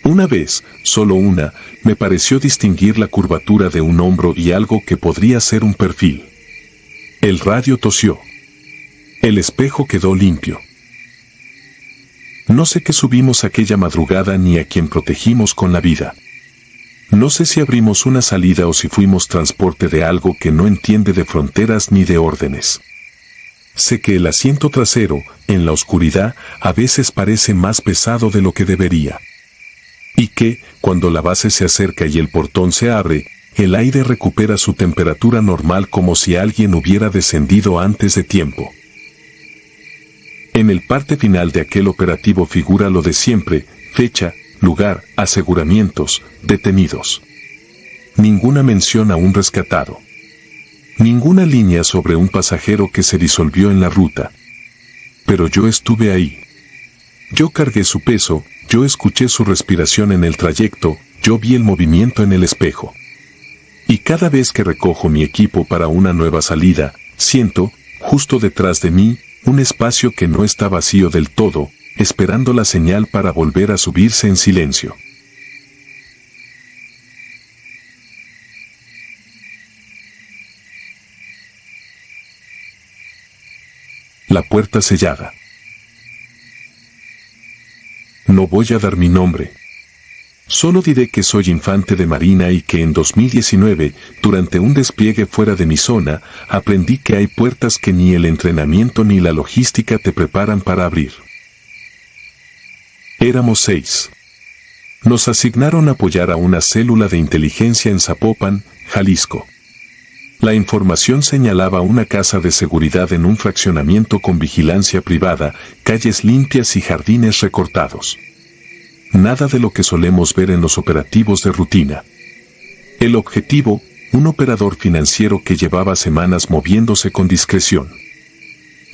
Una vez, solo una, me pareció distinguir la curvatura de un hombro y algo que podría ser un perfil. El radio tosió. El espejo quedó limpio. No sé qué subimos aquella madrugada ni a quién protegimos con la vida. No sé si abrimos una salida o si fuimos transporte de algo que no entiende de fronteras ni de órdenes. Sé que el asiento trasero, en la oscuridad, a veces parece más pesado de lo que debería. Y que, cuando la base se acerca y el portón se abre, el aire recupera su temperatura normal como si alguien hubiera descendido antes de tiempo. En el parte final de aquel operativo figura lo de siempre, fecha, lugar, aseguramientos, detenidos. Ninguna mención a un rescatado. Ninguna línea sobre un pasajero que se disolvió en la ruta. Pero yo estuve ahí. Yo cargué su peso, yo escuché su respiración en el trayecto, yo vi el movimiento en el espejo. Y cada vez que recojo mi equipo para una nueva salida, siento, justo detrás de mí, un espacio que no está vacío del todo, esperando la señal para volver a subirse en silencio. La puerta sellada. No voy a dar mi nombre. Solo diré que soy infante de marina y que en 2019, durante un despliegue fuera de mi zona, aprendí que hay puertas que ni el entrenamiento ni la logística te preparan para abrir. Éramos 6. Nos asignaron apoyar a una célula de inteligencia en Zapopan, Jalisco. La información señalaba una casa de seguridad en un fraccionamiento con vigilancia privada, calles limpias y jardines recortados. Nada de lo que solemos ver en los operativos de rutina. El objetivo, un operador financiero que llevaba semanas moviéndose con discreción.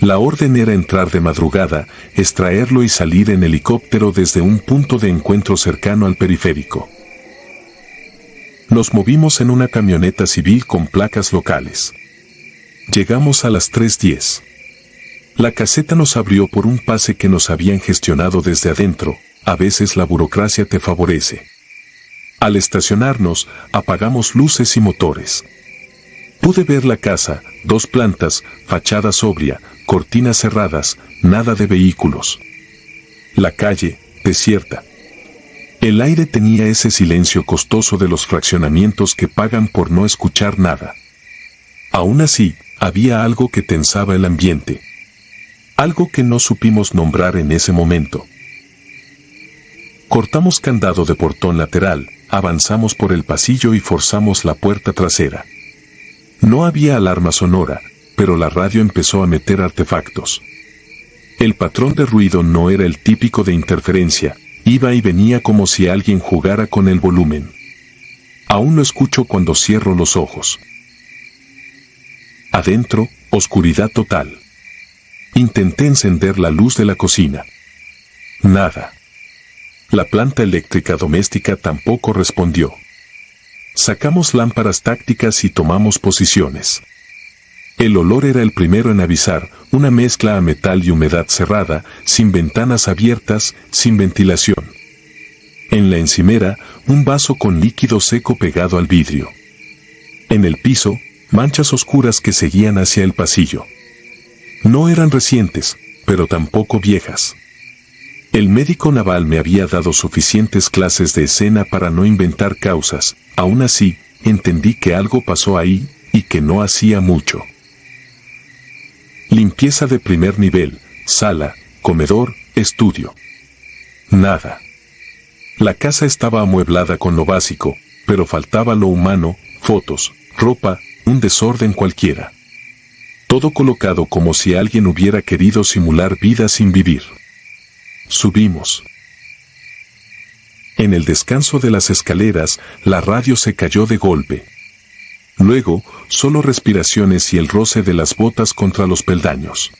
La orden era entrar de madrugada, extraerlo y salir en helicóptero desde un punto de encuentro cercano al periférico. Nos movimos en una camioneta civil con placas locales. Llegamos a las 3:10. La caseta nos abrió por un pase que nos habían gestionado desde adentro. A veces la burocracia te favorece. Al estacionarnos, apagamos luces y motores. Pude ver la casa, 2 plantas, fachada sobria, cortinas cerradas, nada de vehículos. La calle, desierta. El aire tenía ese silencio costoso de los fraccionamientos que pagan por no escuchar nada. Aún así, había algo que tensaba el ambiente. Algo que no supimos nombrar en ese momento. Cortamos candado de portón lateral, avanzamos por el pasillo y forzamos la puerta trasera. No había alarma sonora, pero la radio empezó a meter artefactos. El patrón de ruido no era el típico de interferencia, iba y venía como si alguien jugara con el volumen. Aún lo escucho cuando cierro los ojos. Adentro, oscuridad total. Intenté encender la luz de la cocina. Nada. La planta eléctrica doméstica tampoco respondió. Sacamos lámparas tácticas y tomamos posiciones. El olor era el primero en avisar, una mezcla a metal y humedad cerrada, sin ventanas abiertas, sin ventilación. En la encimera, un vaso con líquido seco pegado al vidrio. En el piso, manchas oscuras que seguían hacia el pasillo. No eran recientes, pero tampoco viejas. El médico naval me había dado suficientes clases de escena para no inventar causas. Aún así, entendí que algo pasó ahí, y que no hacía mucho. Limpieza de primer nivel, sala, comedor, estudio. Nada. La casa estaba amueblada con lo básico, pero faltaba lo humano, fotos, ropa, un desorden cualquiera. Todo colocado como si alguien hubiera querido simular vida sin vivir. Subimos. En el descanso de las escaleras, la radio se cayó de golpe. Luego, solo respiraciones y el roce de las botas contra los peldaños.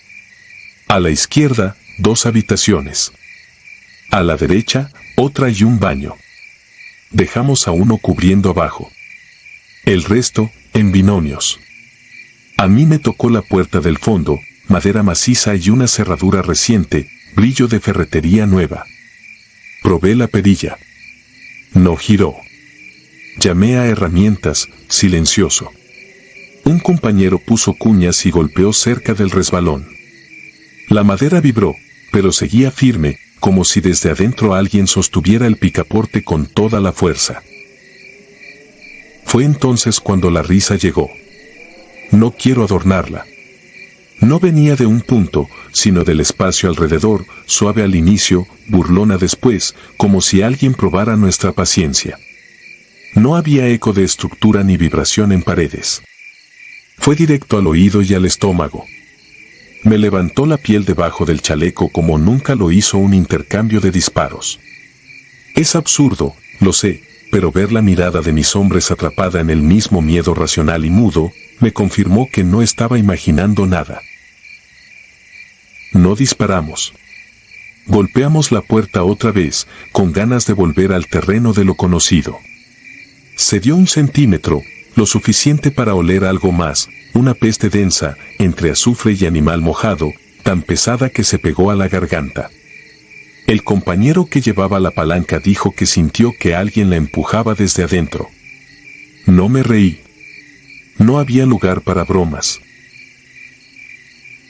A la izquierda, 2 habitaciones. A la derecha, otra y un baño. Dejamos a uno cubriendo abajo. El resto, en binomios. A mí me tocó la puerta del fondo, madera maciza y una cerradura reciente, brillo de ferretería nueva. Probé la perilla. No giró. Llamé a herramientas, silencioso. Un compañero puso cuñas y golpeó cerca del resbalón. La madera vibró, pero seguía firme, como si desde adentro alguien sostuviera el picaporte con toda la fuerza. Fue entonces cuando la risa llegó. No quiero adornarla. No venía de un punto, sino del espacio alrededor, suave al inicio, burlona después, como si alguien probara nuestra paciencia. No había eco de estructura ni vibración en paredes. Fue directo al oído y al estómago. Me levantó la piel debajo del chaleco como nunca lo hizo un intercambio de disparos. Es absurdo, lo sé, pero ver la mirada de mis hombres atrapada en el mismo miedo racional y mudo, me confirmó que no estaba imaginando nada. No disparamos. Golpeamos la puerta otra vez, con ganas de volver al terreno de lo conocido. Se dio 1 centímetro, lo suficiente para oler algo más, una peste densa, entre azufre y animal mojado, tan pesada que se pegó a la garganta. El compañero que llevaba la palanca dijo que sintió que alguien la empujaba desde adentro. No me reí. No había lugar para bromas.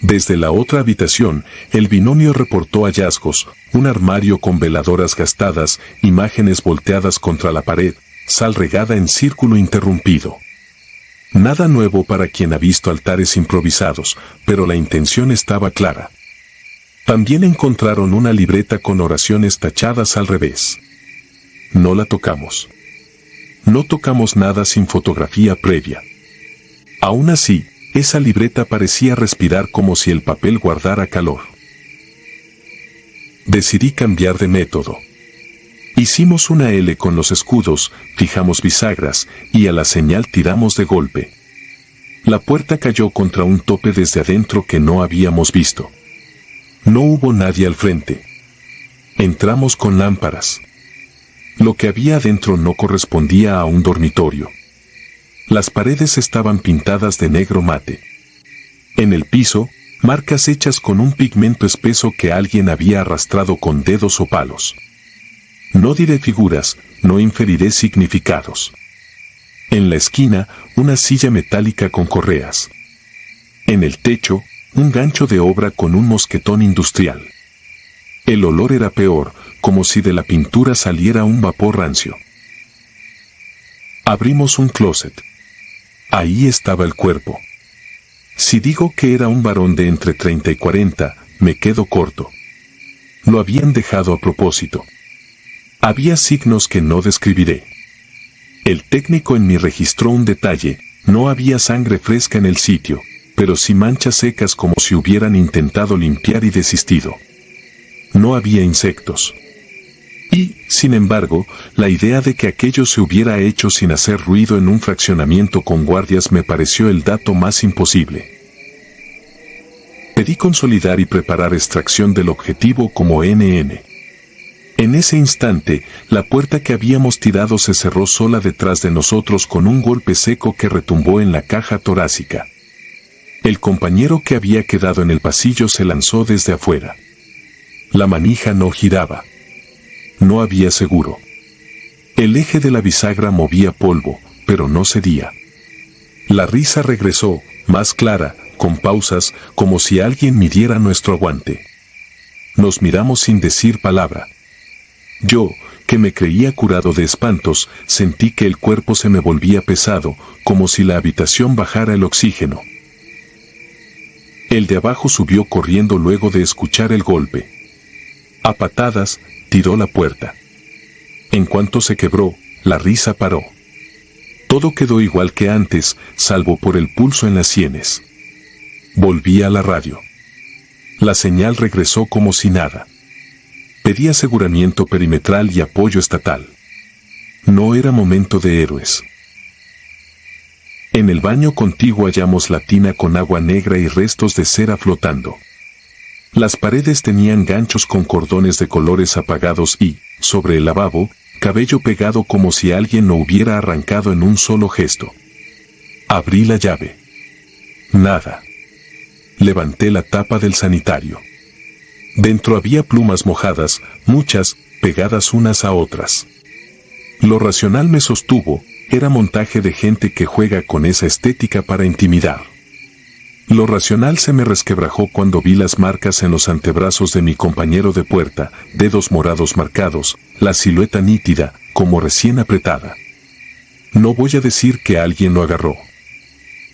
Desde la otra habitación, el binomio reportó hallazgos, un armario con veladoras gastadas, imágenes volteadas contra la pared, sal regada en círculo interrumpido. Nada nuevo para quien ha visto altares improvisados, pero la intención estaba clara. También encontraron una libreta con oraciones tachadas al revés. No la tocamos. No tocamos nada sin fotografía previa. Aún así, esa libreta parecía respirar como si el papel guardara calor. Decidí cambiar de método. Hicimos una L con los escudos, fijamos bisagras, y a la señal tiramos de golpe. La puerta cayó contra un tope desde adentro que no habíamos visto. No hubo nadie al frente. Entramos con lámparas. Lo que había adentro no correspondía a un dormitorio. Las paredes estaban pintadas de negro mate. En el piso, marcas hechas con un pigmento espeso que alguien había arrastrado con dedos o palos. No diré figuras, no inferiré significados. En la esquina, una silla metálica con correas. En el techo, un gancho de obra con un mosquetón industrial. El olor era peor, como si de la pintura saliera un vapor rancio. Abrimos un closet. Ahí estaba el cuerpo. Si digo que era un varón de entre 30 y 40, me quedo corto. Lo habían dejado a propósito. Había signos que no describiré. El técnico en mí registró un detalle: no había sangre fresca en el sitio, pero sí manchas secas como si hubieran intentado limpiar y desistido. No había insectos. Y, sin embargo, la idea de que aquello se hubiera hecho sin hacer ruido en un fraccionamiento con guardias me pareció el dato más imposible. Pedí consolidar y preparar extracción del objetivo como NN. En ese instante, la puerta que habíamos tirado se cerró sola detrás de nosotros con un golpe seco que retumbó en la caja torácica. El compañero que había quedado en el pasillo se lanzó desde afuera. La manija no giraba. No había seguro. El eje de la bisagra movía polvo, pero no cedía. La risa regresó, más clara, con pausas, como si alguien midiera nuestro aguante. Nos miramos sin decir palabra. Yo, que me creía curado de espantos, sentí que el cuerpo se me volvía pesado, como si la habitación bajara el oxígeno. El de abajo subió corriendo luego de escuchar el golpe. A patadas, tiró la puerta. En cuanto se quebró, la risa paró. Todo quedó igual que antes, salvo por el pulso en las sienes. Volví a la radio. La señal regresó como si nada. Pedí aseguramiento perimetral y apoyo estatal. No era momento de héroes. En el baño contiguo hallamos la tina con agua negra y restos de cera flotando. Las paredes tenían ganchos con cordones de colores apagados y, sobre el lavabo, cabello pegado como si alguien lo hubiera arrancado en un solo gesto. Abrí la llave. Nada. Levanté la tapa del sanitario. Dentro había plumas mojadas, muchas, pegadas unas a otras. Lo racional me sostuvo, era montaje de gente que juega con esa estética para intimidar. Lo racional se me resquebrajó cuando vi las marcas en los antebrazos de mi compañero de puerta, dedos morados marcados, la silueta nítida, como recién apretada. No voy a decir que alguien lo agarró.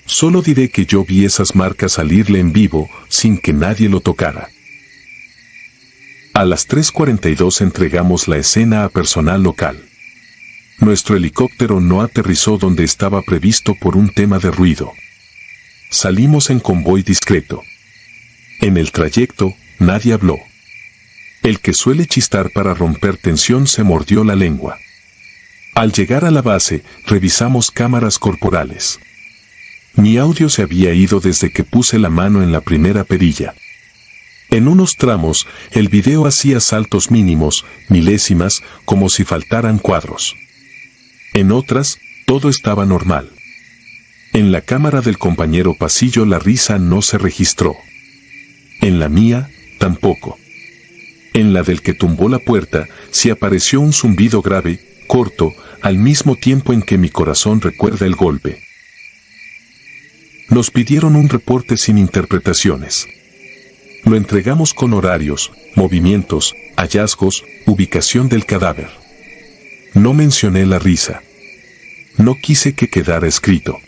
Solo diré que yo vi esas marcas salirle en vivo, sin que nadie lo tocara. A las 3:42 entregamos la escena a personal local. Nuestro helicóptero no aterrizó donde estaba previsto por un tema de ruido. Salimos en convoy discreto. En el trayecto, nadie habló. El que suele chistar para romper tensión se mordió la lengua. Al llegar a la base, revisamos cámaras corporales. Mi audio se había ido desde que puse la mano en la primera perilla. En unos tramos, el video hacía saltos mínimos, milésimas, como si faltaran cuadros. En otras, todo estaba normal. En la cámara del compañero pasillo la risa no se registró. En la mía, tampoco. En la del que tumbó la puerta, sí apareció un zumbido grave, corto, al mismo tiempo en que mi corazón recuerda el golpe. Nos pidieron un reporte sin interpretaciones. Lo entregamos con horarios, movimientos, hallazgos, ubicación del cadáver. No mencioné la risa. No quise que quedara escrito.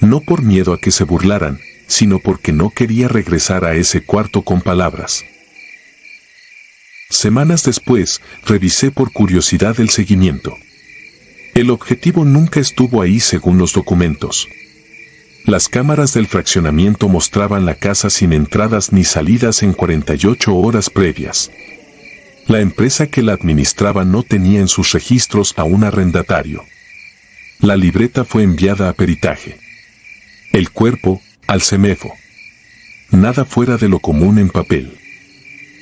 No por miedo a que se burlaran, sino porque no quería regresar a ese cuarto con palabras. Semanas después, revisé por curiosidad el seguimiento. El objetivo nunca estuvo ahí según los documentos. Las cámaras del fraccionamiento mostraban la casa sin entradas ni salidas en 48 horas previas. La empresa que la administraba no tenía en sus registros a un arrendatario. La libreta fue enviada a peritaje. El cuerpo, al CEMEFO. Nada fuera de lo común en papel.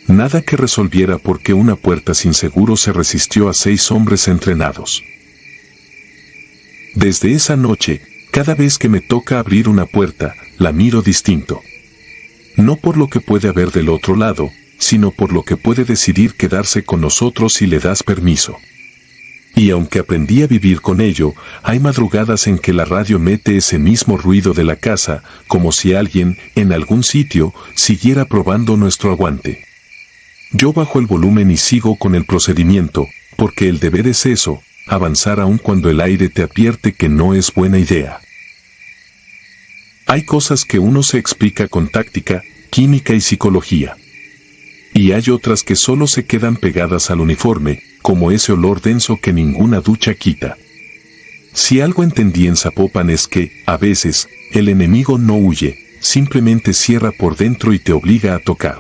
Nada que resolviera por qué una puerta sin seguro se resistió a 6 hombres entrenados. Desde esa noche, cada vez que me toca abrir una puerta, la miro distinto. No por lo que puede haber del otro lado, sino por lo que puede decidir quedarse con nosotros si le das permiso. Y aunque aprendí a vivir con ello, hay madrugadas en que la radio mete ese mismo ruido de la casa, como si alguien, en algún sitio, siguiera probando nuestro aguante. Yo bajo el volumen y sigo con el procedimiento, porque el deber es eso, avanzar aun cuando el aire te advierte que no es buena idea. Hay cosas que uno se explica con táctica, química y psicología. Y hay otras que solo se quedan pegadas al uniforme, como ese olor denso que ninguna ducha quita. Si algo entendí en Zapopan es que, a veces, el enemigo no huye, simplemente cierra por dentro y te obliga a tocar.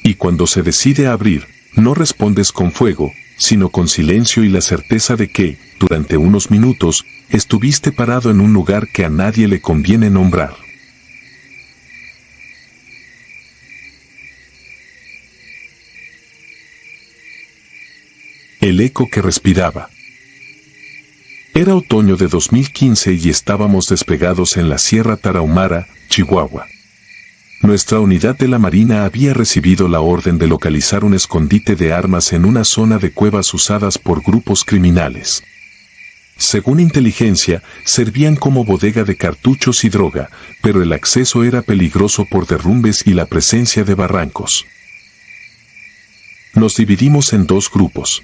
Y cuando se decide a abrir, no respondes con fuego, sino con silencio y la certeza de que, durante unos minutos, estuviste parado en un lugar que a nadie le conviene nombrar. El eco que respiraba. Era otoño de 2015 y estábamos despegados en la Sierra Tarahumara, Chihuahua. Nuestra unidad de la Marina había recibido la orden de localizar un escondite de armas en una zona de cuevas usadas por grupos criminales. Según inteligencia, servían como bodega de cartuchos y droga, pero el acceso era peligroso por derrumbes y la presencia de barrancos. Nos dividimos en 2 grupos.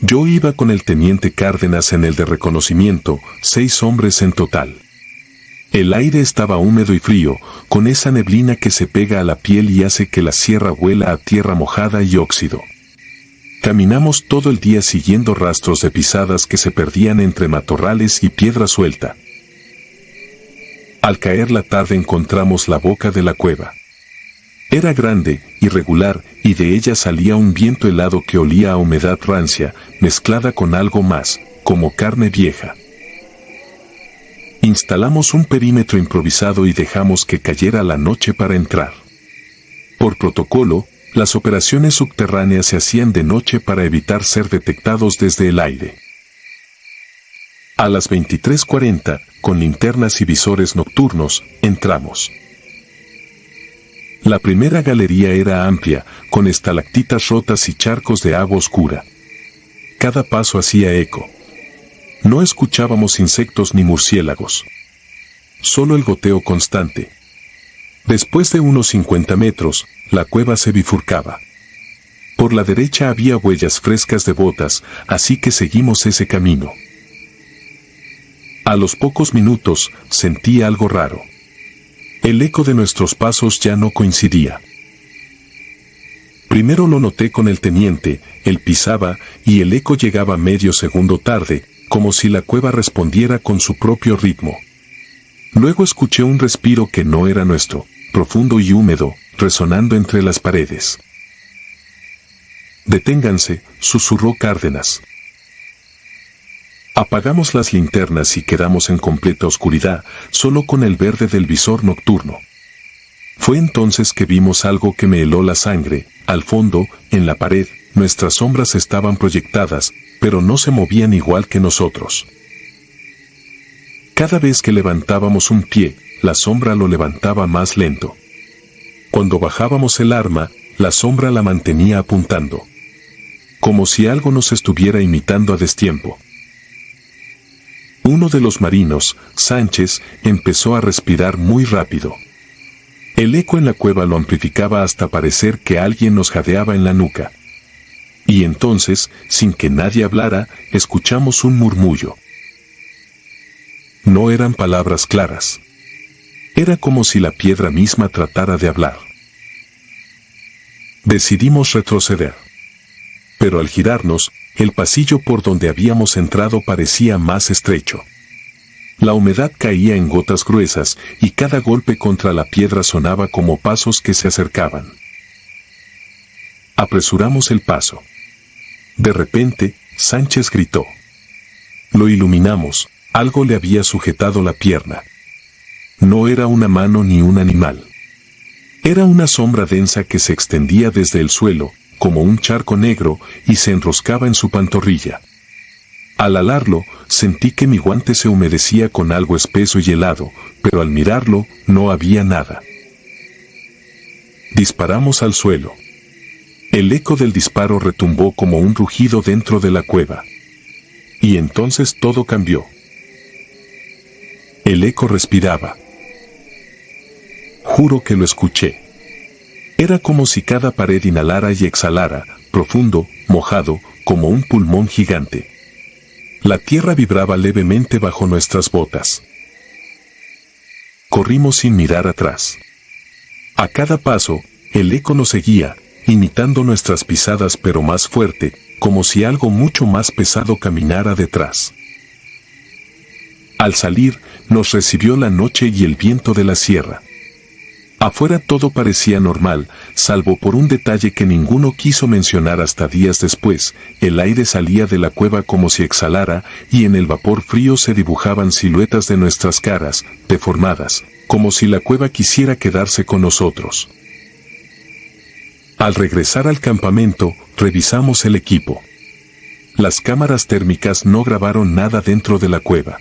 Yo iba con el teniente Cárdenas en el de reconocimiento, 6 hombres en total. El aire estaba húmedo y frío, con esa neblina que se pega a la piel y hace que la sierra huela a tierra mojada y óxido. Caminamos todo el día siguiendo rastros de pisadas que se perdían entre matorrales y piedra suelta. Al caer la tarde encontramos la boca de la cueva. Era grande, irregular, y de ella salía un viento helado que olía a humedad rancia, mezclada con algo más, como carne vieja. Instalamos un perímetro improvisado y dejamos que cayera la noche para entrar. Por protocolo, las operaciones subterráneas se hacían de noche para evitar ser detectados desde el aire. A las 23:40, con linternas y visores nocturnos, entramos. La primera galería era amplia, con estalactitas rotas y charcos de agua oscura. Cada paso hacía eco. No escuchábamos insectos ni murciélagos. Solo el goteo constante. Después de unos 50 metros, la cueva se bifurcaba. Por la derecha había huellas frescas de botas, así que seguimos ese camino. A los pocos minutos, sentí algo raro. El eco de nuestros pasos ya no coincidía. Primero lo noté con el teniente, él pisaba, y el eco llegaba medio segundo tarde, como si la cueva respondiera con su propio ritmo. Luego escuché un respiro que no era nuestro, profundo y húmedo, resonando entre las paredes. «Deténganse», susurró Cárdenas. Apagamos las linternas y quedamos en completa oscuridad, solo con el verde del visor nocturno. Fue entonces que vimos algo que me heló la sangre. Al fondo, en la pared, nuestras sombras estaban proyectadas, pero no se movían igual que nosotros. Cada vez que levantábamos un pie, la sombra lo levantaba más lento. Cuando bajábamos el arma, la sombra la mantenía apuntando. Como si algo nos estuviera imitando a destiempo. Uno de los marinos, Sánchez, empezó a respirar muy rápido. El eco en la cueva lo amplificaba hasta parecer que alguien nos jadeaba en la nuca. Y entonces, sin que nadie hablara, escuchamos un murmullo. No eran palabras claras. Era como si la piedra misma tratara de hablar. Decidimos retroceder. Pero al girarnos, el pasillo por donde habíamos entrado parecía más estrecho. La humedad caía en gotas gruesas y cada golpe contra la piedra sonaba como pasos que se acercaban. Apresuramos el paso. De repente, Sánchez gritó. Lo iluminamos, algo le había sujetado la pierna. No era una mano ni un animal. Era una sombra densa que se extendía desde el suelo, como un charco negro, y se enroscaba en su pantorrilla. Al alarlo, sentí que mi guante se humedecía con algo espeso y helado, pero al mirarlo, no había nada. Disparamos al suelo. El eco del disparo retumbó como un rugido dentro de la cueva. Y entonces todo cambió. El eco respiraba. Juro que lo escuché. Era como si cada pared inhalara y exhalara, profundo, mojado, como un pulmón gigante. La tierra vibraba levemente bajo nuestras botas. Corrimos sin mirar atrás. A cada paso, el eco nos seguía, imitando nuestras pisadas pero más fuerte, como si algo mucho más pesado caminara detrás. Al salir, nos recibió la noche y el viento de la sierra. Afuera todo parecía normal, salvo por un detalle que ninguno quiso mencionar hasta días después. El aire salía de la cueva como si exhalara, y en el vapor frío se dibujaban siluetas de nuestras caras, deformadas, como si la cueva quisiera quedarse con nosotros. Al regresar al campamento, revisamos el equipo. Las cámaras térmicas no grabaron nada dentro de la cueva.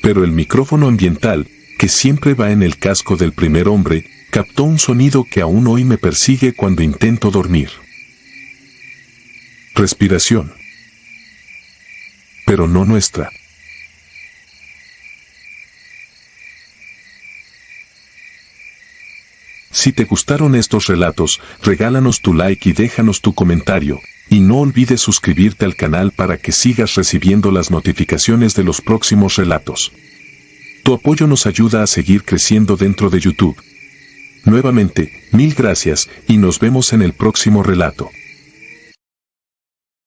Pero el micrófono ambiental, que siempre va en el casco del primer hombre, captó un sonido que aún hoy me persigue cuando intento dormir. Respiración. Pero no nuestra. Si te gustaron estos relatos, regálanos tu like y déjanos tu comentario, y no olvides suscribirte al canal para que sigas recibiendo las notificaciones de los próximos relatos. Tu apoyo nos ayuda a seguir creciendo dentro de YouTube. Nuevamente, mil gracias y nos vemos en el próximo relato.